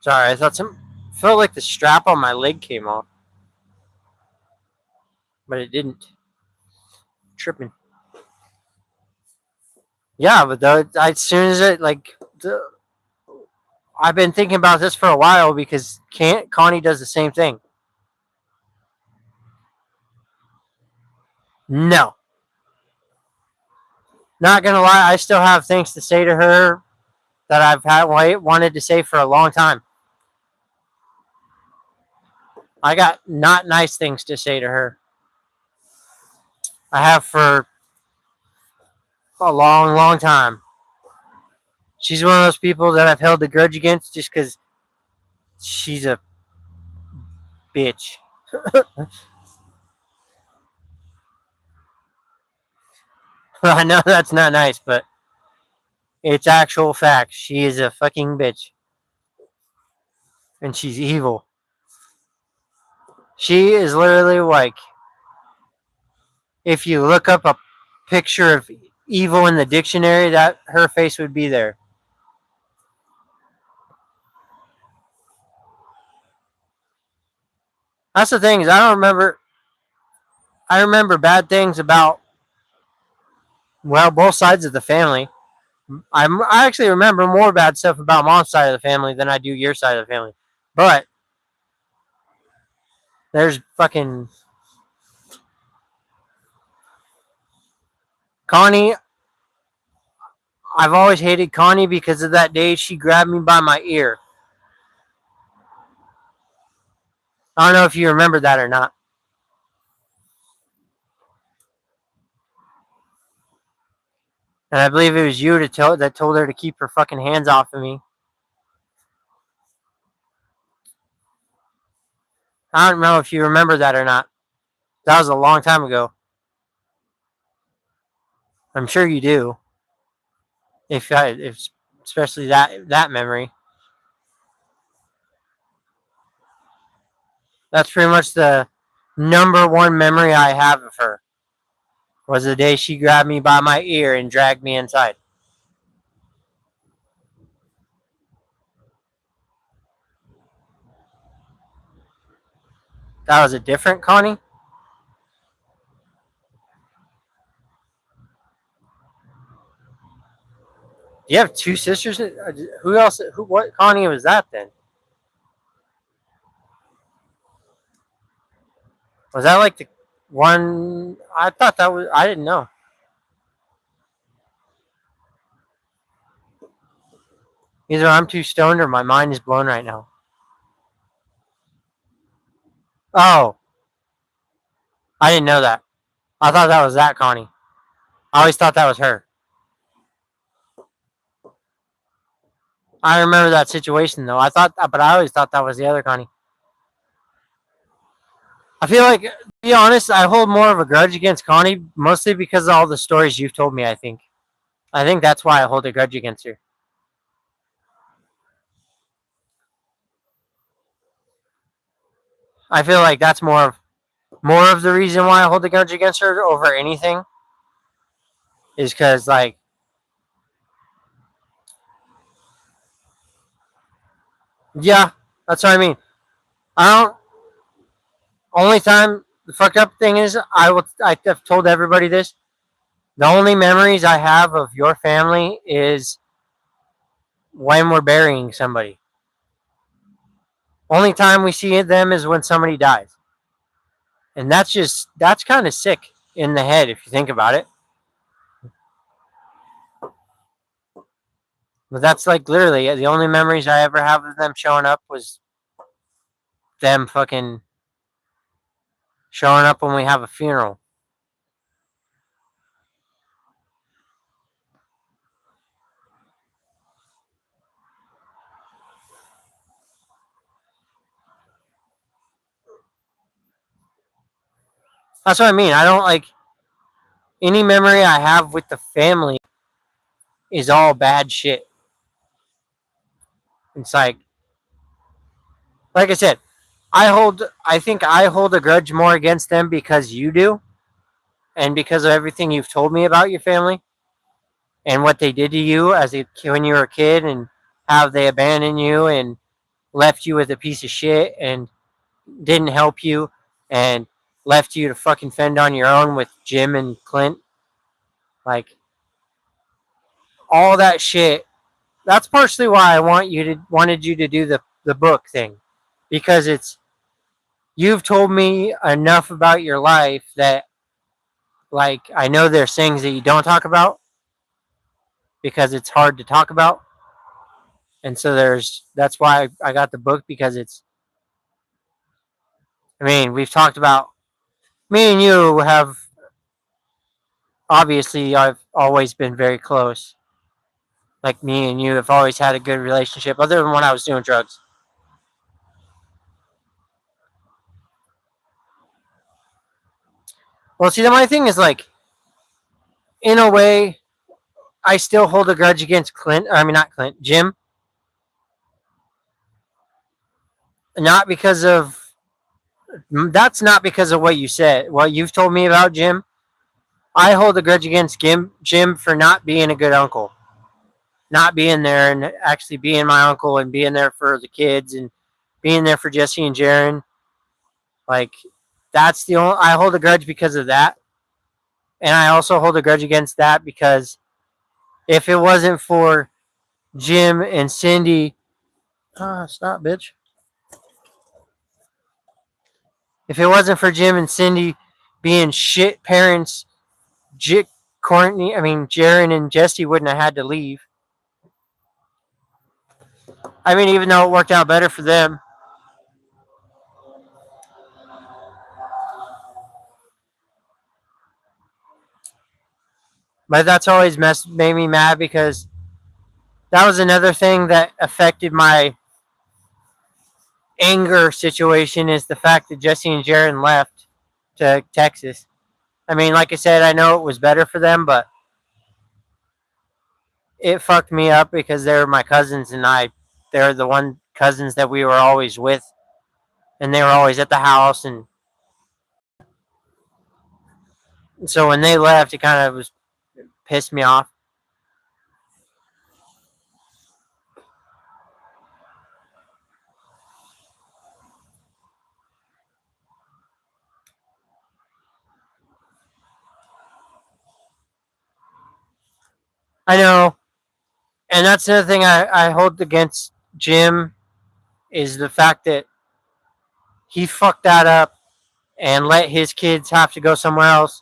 Sorry, I thought felt like the strap on my leg came off, but it didn't. Tripping. Yeah, but as soon as it like, I've been thinking about this for a while because can't Connie does the same thing. No, not gonna lie, I still have things to say to her that I've wanted to say for a long time. I got not nice things to say to her. I have for a long, long time. She's one of those people that I've held a grudge against just because she's a bitch. I know that's not nice, but it's actual fact. She is a fucking bitch. And she's evil. She is literally like, if you look up a picture of evil in the dictionary, that her face would be there. That's the thing is I don't remember. I remember bad things about both sides of the family. I actually remember more bad stuff about mom's side of the family than I do your side of the family. But there's fucking Connie. I've always hated Connie because of that day she grabbed me by my ear. I don't know if you remember that or not. And I believe it was you that told her to keep her fucking hands off of me. I don't know if you remember that or not. That was a long time ago. I'm sure you do. If especially that memory. That's pretty much the number one memory I have of her. Was the day she grabbed me by my ear and dragged me inside. That was a different Connie. Do you have two sisters? Who else? Who? What Connie was that then? Was that like the one? I thought that was. I didn't know. Either I'm too stoned or my mind is blown right now. Oh, I didn't know that. I thought that was that Connie. I always thought that was her. I remember that situation though. But I always thought that was the other Connie. I feel like, to be honest, I hold more of a grudge against Connie, mostly because of all the stories you've told me. I think that's why I hold a grudge against her. I feel like that's more of the reason why I hold a grudge against her over anything is because like yeah, that's what I mean. I don't. Only time the fucked up thing is I've told everybody this. The only memories I have of your family is when we're burying somebody. Only time we see them is when somebody dies. And that's kind of sick in the head if you think about it. But that's like literally the only memories I ever have of them showing up was them fucking showing up when we have a funeral. That's what I mean. I don't like any memory I have with the family is all bad shit. It's like I said, I think I hold a grudge more against them because you do and because of everything you've told me about your family and what they did to you when you were a kid and how they abandoned you and left you with a piece of shit and didn't help you and left you to fucking fend on your own with Jim and Clint. Like all that shit. That's partially why I wanted you to do the book thing because it's you've told me enough about your life that like I know there's things that you don't talk about because it's hard to talk about. And so that's why I got the book because I mean, we've talked about me and you have obviously I've always been very close. Like me and you have always had a good relationship other than when I was doing drugs. Well, see, my thing is like in a way I still hold a grudge against Clint. I mean, not Clint, Jim. Not because of that's not because of what you said, what you've told me about Jim. I hold a grudge against Jim for not being a good uncle, not being there and actually being my uncle and being there for the kids and being there for Jesse and Jaron. Like that's the only I hold a grudge because of that, and I also hold a grudge against that because if it wasn't for Jim and Cindy, stop, bitch. If it wasn't for Jim and Cindy being shit parents, J- Courtney, I mean Jaron and Jesse wouldn't have had to leave. I mean, even though it worked out better for them, but that's always made me mad because that was another thing that affected my anger situation is the fact that Jesse and Jaron left to Texas. I mean, like I said, I know it was better for them, but it fucked me up because they were my cousins and they're the one cousins that we were always with and they were always at the house and so when they left it kind of was pissed me off. I know. And that's another thing I hold against Jim is the fact that he fucked that up and let his kids have to go somewhere else.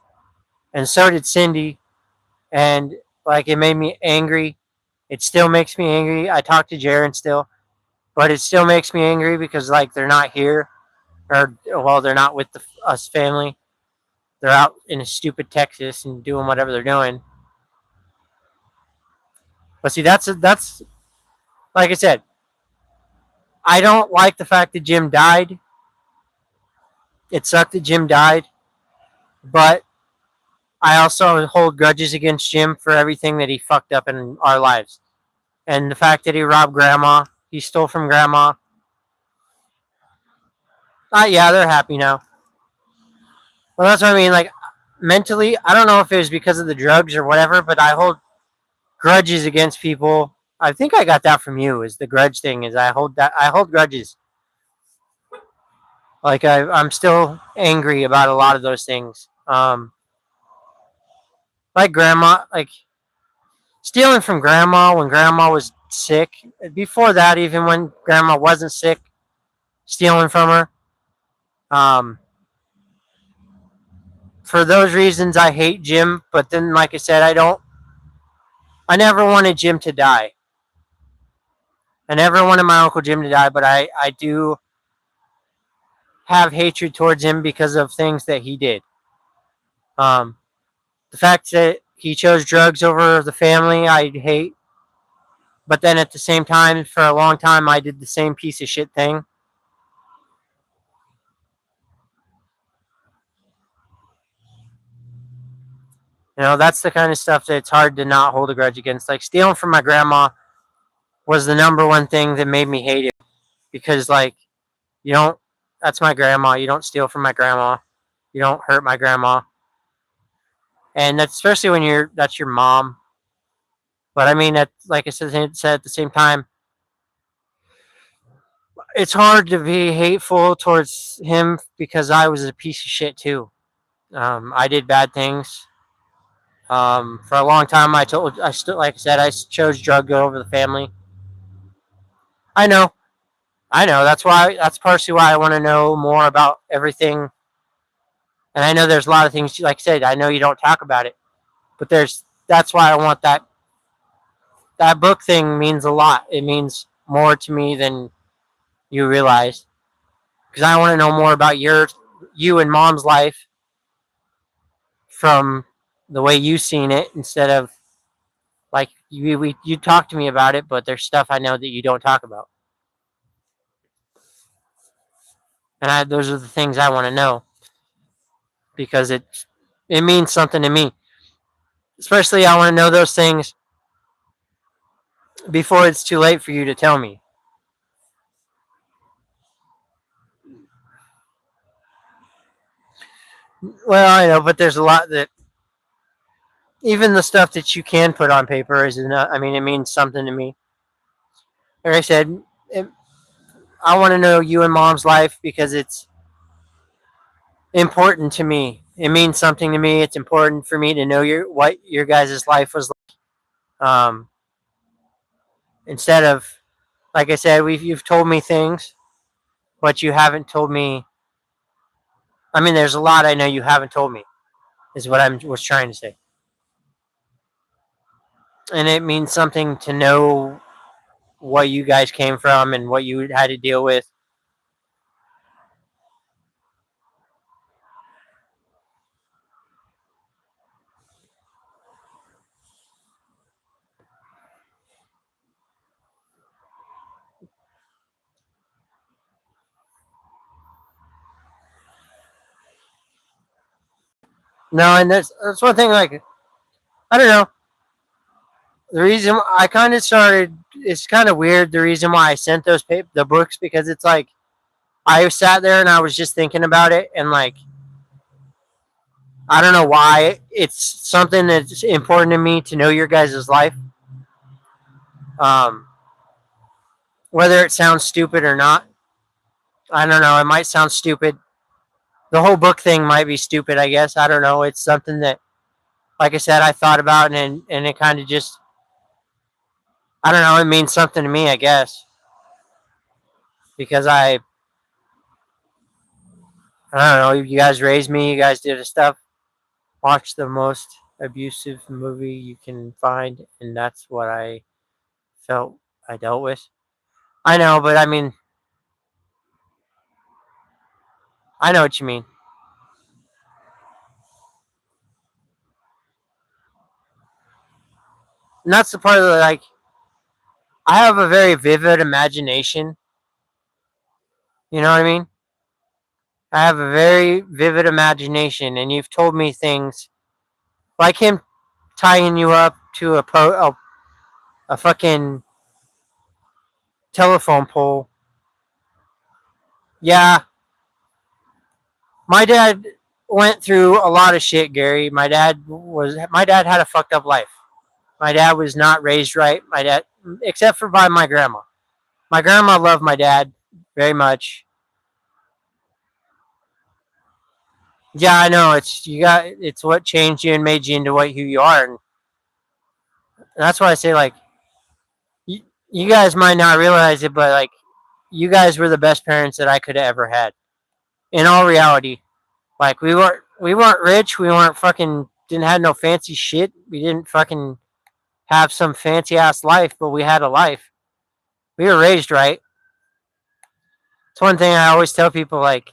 And so did Cindy. And like it made me angry. It still makes me angry. I talk to Jaron still, but it still makes me angry because like they're not here, or well, they're not with us family. They're out in a stupid Texas and doing whatever they're doing. But see, that's like I said. I don't like the fact that Jim died. It sucked that Jim died, but I also hold grudges against Jim for everything that he fucked up in our lives. And the fact that he robbed grandma, he stole from grandma. Yeah, they're happy now. Well, that's what I mean. Like, mentally, I don't know if it was because of the drugs or whatever, but I hold grudges against people. I think I got that from you. Is the grudge thing? Is I hold grudges. Like I'm still angry about a lot of those things. Like grandma, like stealing from grandma when grandma was sick. Before that, even when grandma wasn't sick, stealing from her. Um, for those reasons, I hate Jim. But then, like I said, I don't. I never wanted Jim to die. I never wanted my uncle Jim to die, but I do have hatred towards him because of things that he did. Um, the fact that he chose drugs over the family, I hate. But then at the same time, for a long time, I did the same piece of shit thing. You know, that's the kind of stuff that's hard to not hold a grudge against. Like stealing from my grandma was the number one thing that made me hate it because, like, you don't. That's my grandma. You don't steal from my grandma. You don't hurt my grandma, and that's especially when that's your mom. But I mean, like I said at the same time, it's hard to be hateful towards him because I was a piece of shit too. I did bad things. For a long time, I still, like I said, I chose drug over the family. I know, I know. That's partially why I want to know more about everything. And I know there's a lot of things, like I said, I know you don't talk about it, but that's why I want that book thing means a lot. It means more to me than you realize because I want to know more about you and mom's life from the way you've seen it instead of like you talk to me about it, but there's stuff I know that you don't talk about, and those are the things I want to know because it means something to me. Especially, I want to know those things before it's too late for you to tell me. Well, I know, but there's a lot that even the stuff that you can put on paper is not. I mean, it means something to me. Like I said, it, I want to know you and mom's life because it's important to me. It means something to me. It's important for me to know what your guys' life was like. Instead of, like I said, you've told me things, but you haven't told me. I mean, there's a lot I know you haven't told me. Is what I was trying to say, and it means something to know what you guys came from and what you had to deal with. No, and that's one thing. Like I don't know. The reason I kind of started, it's kind of weird. The reason why I sent the books because it's like I sat there and I was just thinking about it and like I don't know why it's something that's important to me to know your guys' life. Um, whether it sounds stupid or not, I don't know. It might sound stupid. The whole book thing might be stupid. I guess I don't know. It's something that, like I said, I thought about and it kind of just I don't know. It means something to me. I guess because I don't know. You guys raised me. You guys did stuff. Watch the most abusive movie you can find, and that's what I felt I dealt with. I know, but I mean, I know what you mean. And that's the part of the, like, I have a very vivid imagination. You know what I mean? I have a very vivid imagination, and you've told me things like him tying you up to a fucking telephone pole. Yeah, my dad went through a lot of shit, Gary. My dad had a fucked up life. My dad was not raised right. My dad, except for by my grandma. My grandma loved my dad very much. Yeah, I know. It's what changed you and made you into what who you are, and that's why I say like you, you guys might not realize it, but like you guys were the best parents that I could have ever had. In all reality, like we weren't rich. We weren't fucking didn't have no fancy shit. We didn't fucking have some fancy ass life, but we had a life. We were raised right. It's one thing I always tell people. Like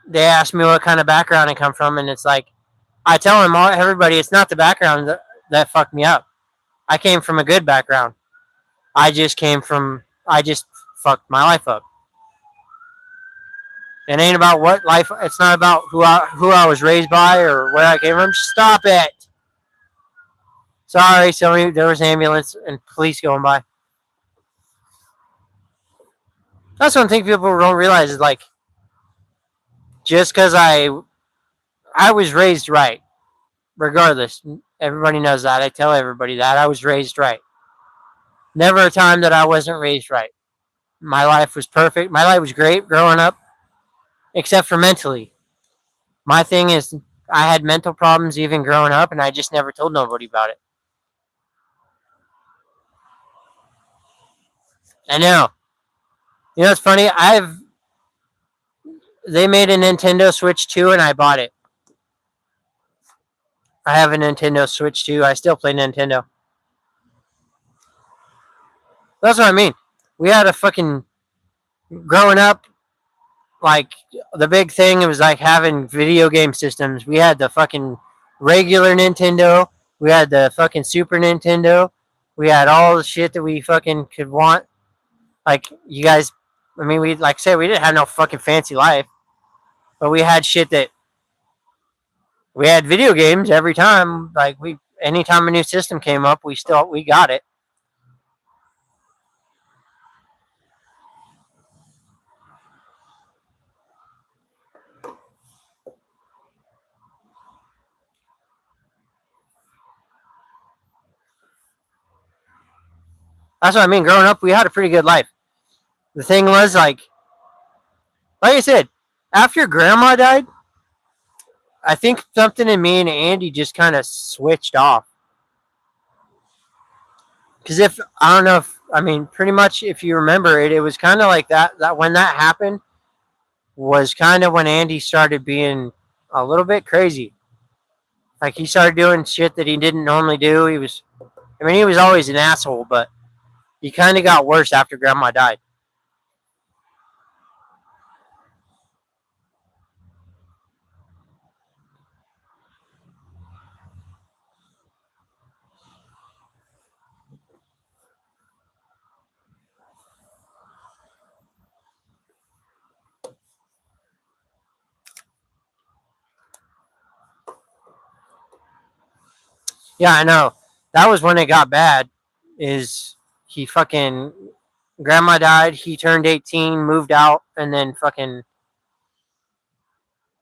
they ask me what kind of background I come from, and it's like I tell them everybody, it's not the background that fucked me up. I came from a good background. I just fucked my life up. It ain't about what life. It's not about who I was raised by or where I came from. Stop it. Sorry, so there was an ambulance and police going by. That's one thing people don't realize is like just because I was raised right, regardless. Everybody knows that. I tell everybody that I was raised right. Never a time that I wasn't raised right. My life was perfect. My life was great growing up, except for mentally. My thing is, I had mental problems even growing up, and I just never told nobody about it. I know. You know, it's funny. They made a Nintendo Switch 2, and I bought it. I have a Nintendo Switch 2. I still play Nintendo. That's what I mean. We had a fucking growing up. Like the big thing, it was like having video game systems. We had the fucking regular Nintendo. We had the fucking Super Nintendo. We had all the shit that we fucking could want. Like you guys, I mean, we like I said we didn't have no fucking fancy life, but we had shit that we had video games every time. Like anytime a new system came up, we got it. That's what I mean. Growing up, we had a pretty good life. The thing was, like I said, after Grandma died, I think something in me and Andy just kind of switched off. Because if I don't know if I mean pretty much if you remember it, it was kind of like that. That when that happened was kind of when Andy started being a little bit crazy. Like he started doing shit that he didn't normally do. I mean, he was always an asshole, but he kind of got worse after Grandma died. Yeah, I know. That was when it got bad. Is he fucking Grandma died? He turned 18, moved out, and then fucking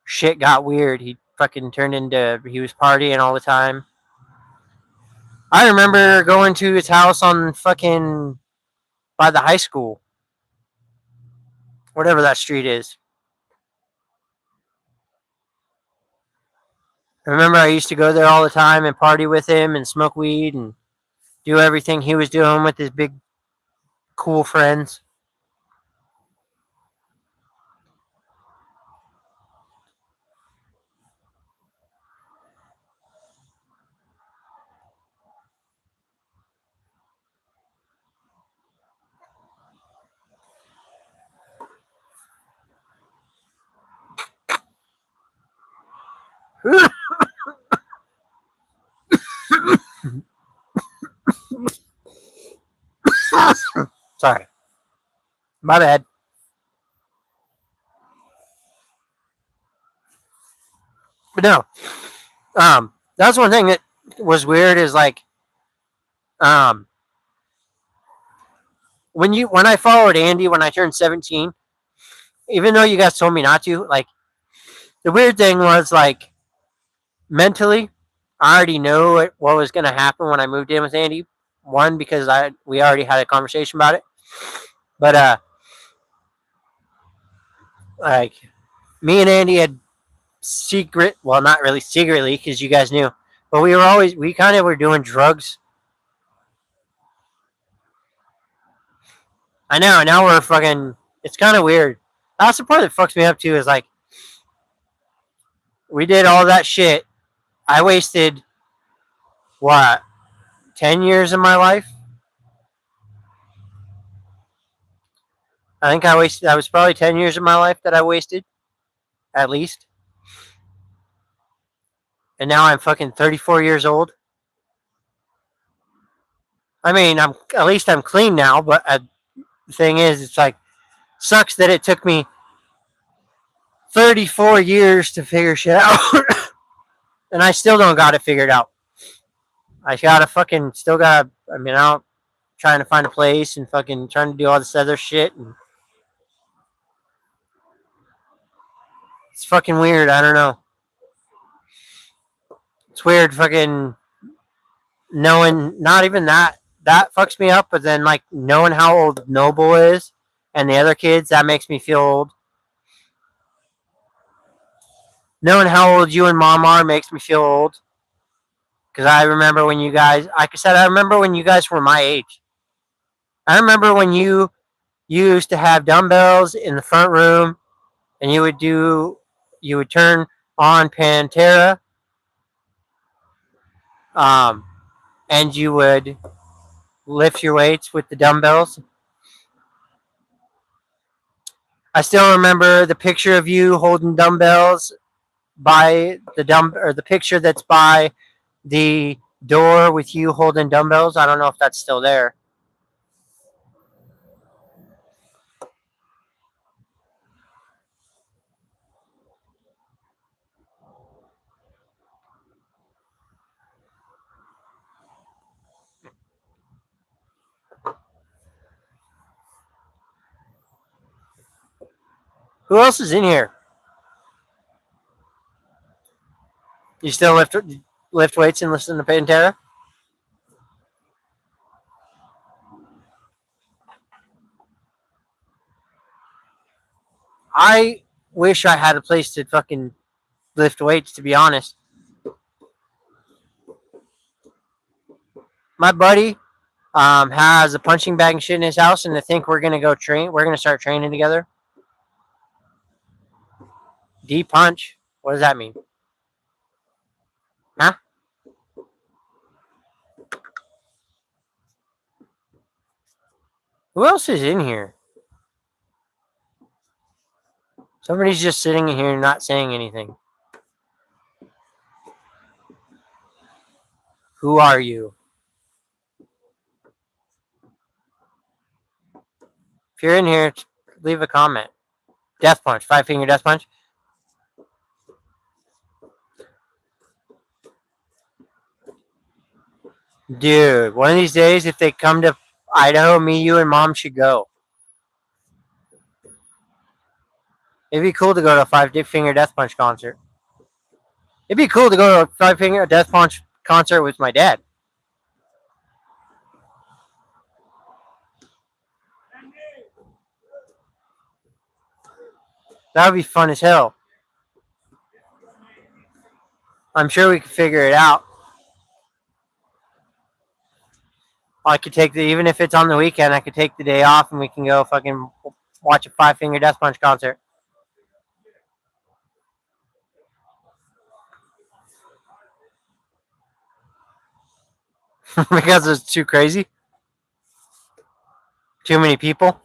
shit got weird. He fucking turned into he was partying all the time. I remember going to his house on fucking by the high school, whatever that street is. I remember I used to go there all the time and party with him and smoke weed and do everything he was doing with his big cool friends. Sorry, my bad. But no, that's one thing that was weird is like um when I followed Andy when I turned 17, even though you guys told me not to, like the weird thing was like mentally, I already knew what was gonna happen when I moved in with Andy. One because I we already had a conversation about it, but like me and Andy had well not really secretly because you guys knew, but we kind of were doing drugs. I know. Now we're fucking. It's kind of weird. That's the part that fucks me up too. Is like we did all that shit. I wasted what 10 years of my life. I think I wasted. That was probably 10 years of my life that I wasted at least. And now I'm fucking 34 years old. I mean, I'm at least I'm clean now. But the thing is, it's like sucks that it took me 34 years to figure shit out, and I still don't got it figured out. I gotta fucking still gotta. I mean, out trying to find a place and fucking trying to do all this other shit, and it's fucking weird. I don't know. It's weird, fucking knowing. Not even that fucks me up, but then like knowing how old Noble is and the other kids, that makes me feel old. Knowing how old you and Mom are makes me feel old. Because I remember when you guys, like I said, I remember when you guys were my age. I remember when you used to have dumbbells in the front room, and you would turn on Pantera, um, and you would lift your weights with the dumbbells. I still remember the picture of you holding dumbbells by the picture that's by the door with you holding dumbbells. I don't know if that's still there. Who else is in here? You still lift weights and listen to Pantera? I wish I had a place to fucking lift weights. To be honest, my buddy has a punching bag and shit in his house, and I think we're gonna go train. We're gonna start training together. D punch. What does that mean? Huh? Who else is in here? Somebody's just sitting in here not saying anything. Who are you? If you're in here, leave a comment. Death punch. 5 finger death punch. Dude, one of these days, if they come to Idaho, me, you, and mom should go. It'd be cool to go to a 5 finger death punch concert. It'd be cool to go to a 5 finger death punch concert with my dad. That would be fun as hell. I'm sure we could figure it out. I could take the even if it's on the weekend, I could take the day off and we can go fucking watch a 5 finger death punch concert. Because it's too crazy. Too many people.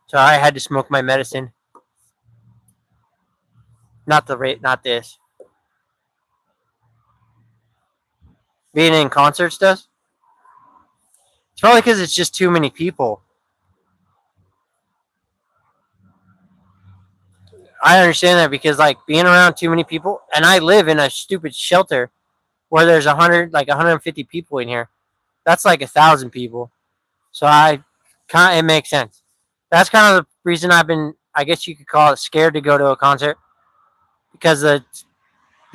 So I had to smoke my medicine. Not the rate, not this. Being in concerts does. It's probably because it's just too many people. I understand that because like being around too many people, and I live in a stupid shelter where there's 150 people in here. That's like 1,000 people. So it makes sense. That's kind of the reason I've been, I guess you could call it, scared to go to a concert because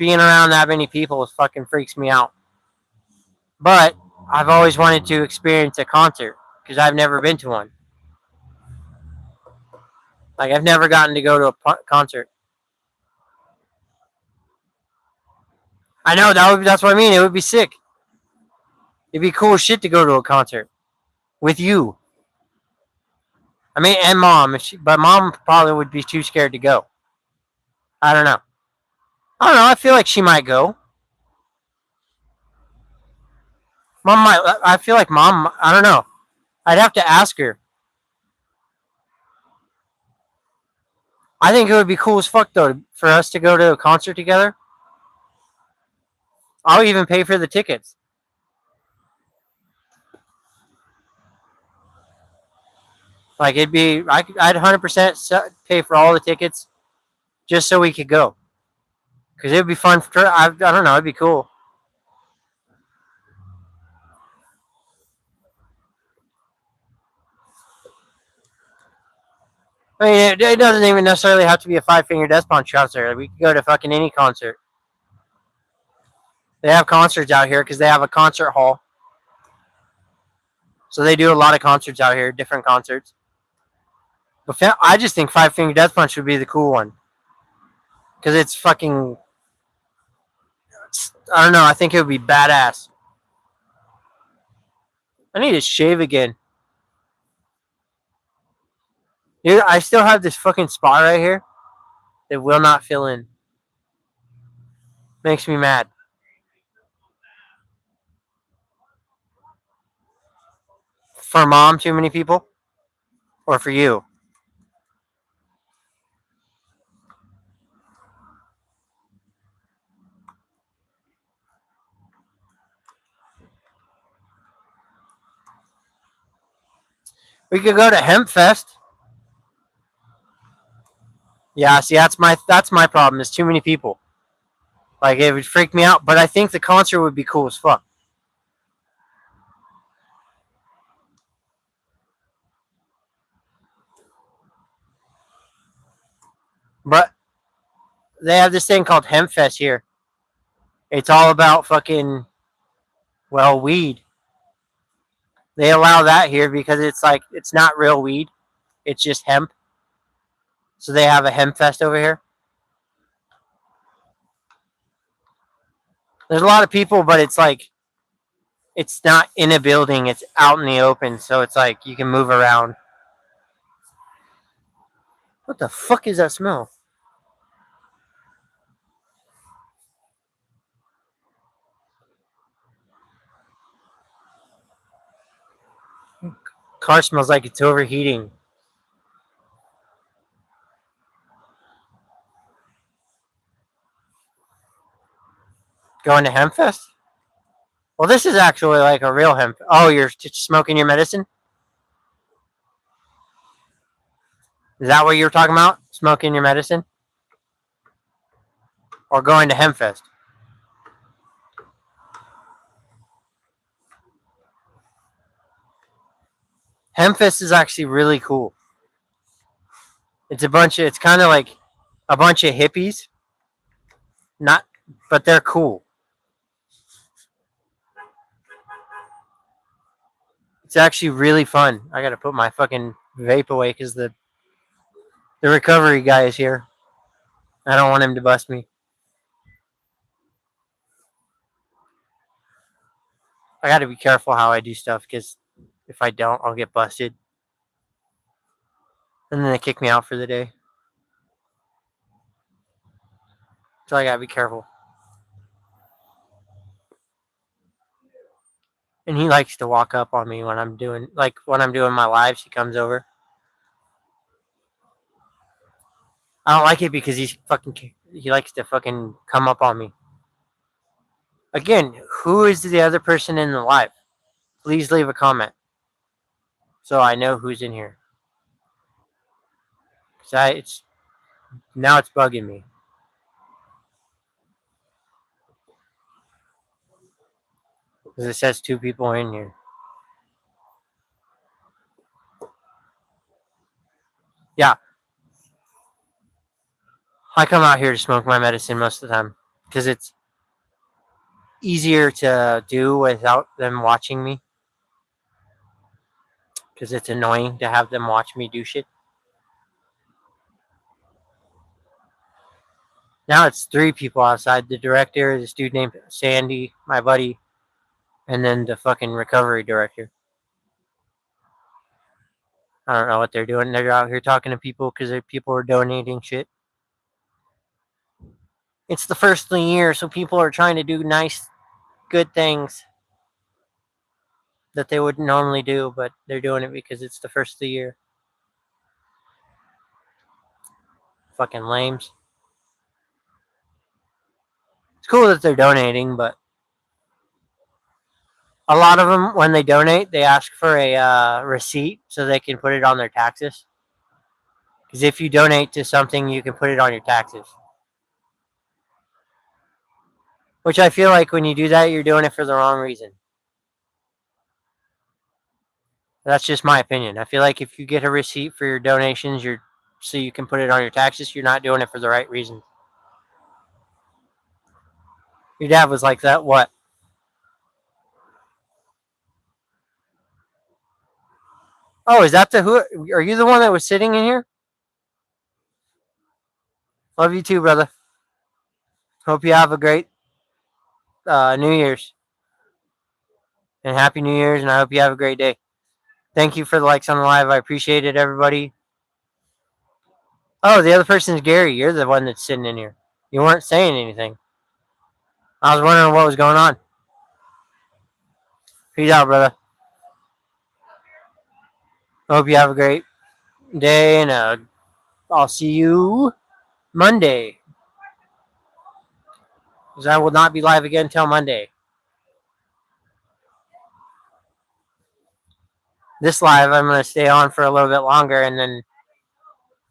being around that many people fucking freaks me out. But I've always wanted to experience a concert because I've never been to one. Like I've never gotten to go to a concert. I know that's what I mean. It would be sick. It'd be cool shit to go to a concert with you. I mean, and mom, but mom probably would be too scared to go. I don't know. I don't know. I feel like she might go. Mom might. I feel like mom. I don't know. I'd have to ask her. I think it would be cool as fuck though for us to go to a concert together. I'll even pay for the tickets. Like it'd be, I'd 100% pay for all the tickets just so we could go. Because it'd be fun. I don't know. It'd be cool. I mean, it doesn't even necessarily have to be a 5 finger death punch concert. We could go to fucking any concert. They have concerts out here because they have a concert hall. So they do a lot of concerts out here, different concerts. But I just think 5 finger death punch would be the cool one because it's fucking. I don't know. I think it would be badass. I need to shave again. Dude, I still have this fucking spot right here that will not fill in. Makes me mad. For mom, too many people? Or for you? We could go to Hemp Fest. Yeah, see, that's my problem. There's too many people. Like it would freak me out, but I think the concert would be cool as fuck. But they have this thing called Hempfest here. It's all about fucking weed. They allow that here because it's like it's not real weed. It's just hemp. So they have a hemp fest over here. There's a lot of people, but it's like it's not in a building. It's out in the open, so it's like you can move around. What the fuck is that smell? Car smells like it's overheating. Going to Hempfest? Well, this is actually like a real hemp. Oh, you're smoking your medicine? Is that what you were talking about? Smoking your medicine? Or going to Hempfest? Hempfest is actually really cool. It's kind of like a bunch of hippies. Not, but they're cool. It's actually really fun. I gotta put my fucking vape away because the recovery guy is here. I don't want him to bust me. I gotta be careful how I do stuff because if I don't, I'll get busted. And then they kick me out for the day. So I gotta be careful. And he likes to walk up on me when I'm doing my lives. He comes over. I don't like it because he likes to fucking come up on me. Again, who is the other person in the live? Please leave a comment so I know who's in here. It's now it's bugging me because it says two people in here. Yeah, I come out here to smoke my medicine most of the time because it's easier to do without them watching me. Because it's annoying to have them watch me do shit. Now it's three people outside: the director, this dude named Sandy, my buddy, and then the fucking recovery director. I don't know what they're doing. They're out here talking to people because people are donating shit. It's the first of the year, so people are trying to do nice, good things that they wouldn't normally do, but they're doing it because it's the first of the year. Fucking lames. It's cool that they're donating, but a lot of them, when they donate, they ask for a receipt so they can put it on their taxes. Because if you donate to something, you can put it on your taxes. Which I feel like when you do that, you're doing it for the wrong reason. That's just my opinion. I feel like if you get a receipt for your donations, so you can put it on your taxes, you're not doing it for the right reason. Your dad was like that. What? Oh, is that the who? Are you the one that was sitting in here? Love you too, brother. Hope you have a great New Year's and Happy New Year's, and I hope you have a great day. Thank you for the likes on the live. I appreciate it, everybody. Oh, the other person is Gary. You're the one that's sitting in here. You weren't saying anything. I was wondering what was going on. Peace out, brother. Hope you have a great day, and I'll see you Monday. Because I will not be live again until Monday. This live, I'm going to stay on for a little bit longer, and then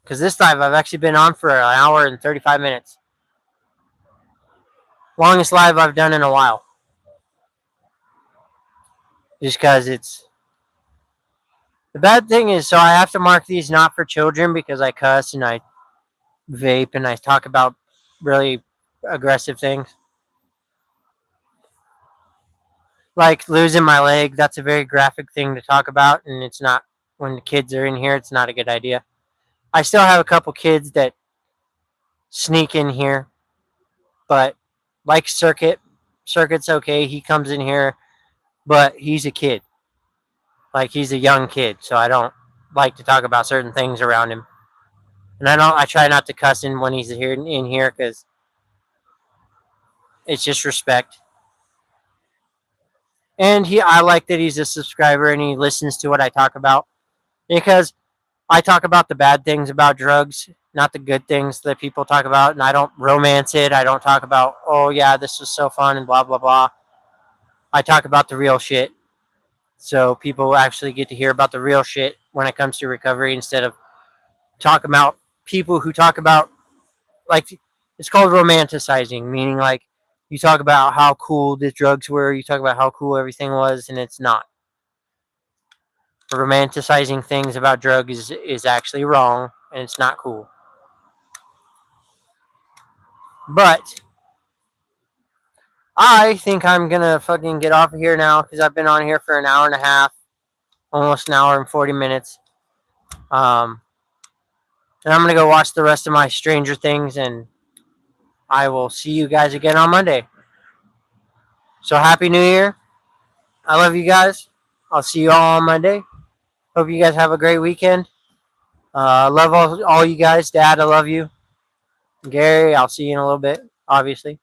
because this live I've actually been on for an hour and 35 minutes. Longest live I've done in a while. Just because it's the bad thing is, so I have to mark these not for children because I cuss and I vape and I talk about really aggressive things. Like losing my leg, that's a very graphic thing to talk about, and it's not when the kids are in here, it's not a good idea. I still have a couple kids that sneak in here, but like Circuit's okay. He comes in here, but he's a kid. Like he's a young kid, so I don't like to talk about certain things around him. And I don't. I try not to cuss him when he's here in here because it's just respect. And I like that he's a subscriber and he listens to what I talk about because I talk about the bad things about drugs, not the good things that people talk about, and I don't romance it. I don't talk about, oh yeah, this was so fun and blah blah blah. I talk about the real shit, so people actually get to hear about the real shit when it comes to recovery instead of talking about people who talk about like it's called romanticizing, meaning like you talk about how cool the drugs were, you talk about how cool everything was, and it's not. Romanticizing things about drugs is actually wrong and it's not cool. But I think I'm gonna fucking get off of here now because I've been on here for an hour and a half, almost an hour and 40 minutes. Um, and I'm gonna go watch the rest of my Stranger Things, and I will see you guys again on Monday. So happy New Year! I love you guys. I'll see you all on Monday. Hope you guys have a great weekend. I love all you guys. Dad, I love you. Gary, I'll see you in a little bit. Obviously,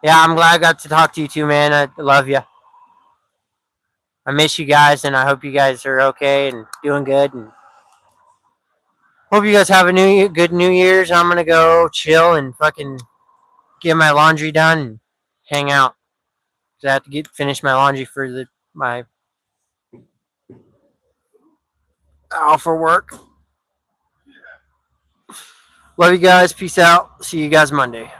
yeah, I'm glad I got to talk to you too, man. I love you. I miss you guys, and I hope you guys are okay and doing good. And hope you guys have a good New Year's. I'm gonna go chill and fucking get my laundry done and hang out. 'Cause I have to finish my laundry for my out for work. Love you guys. Peace out. See you guys Monday.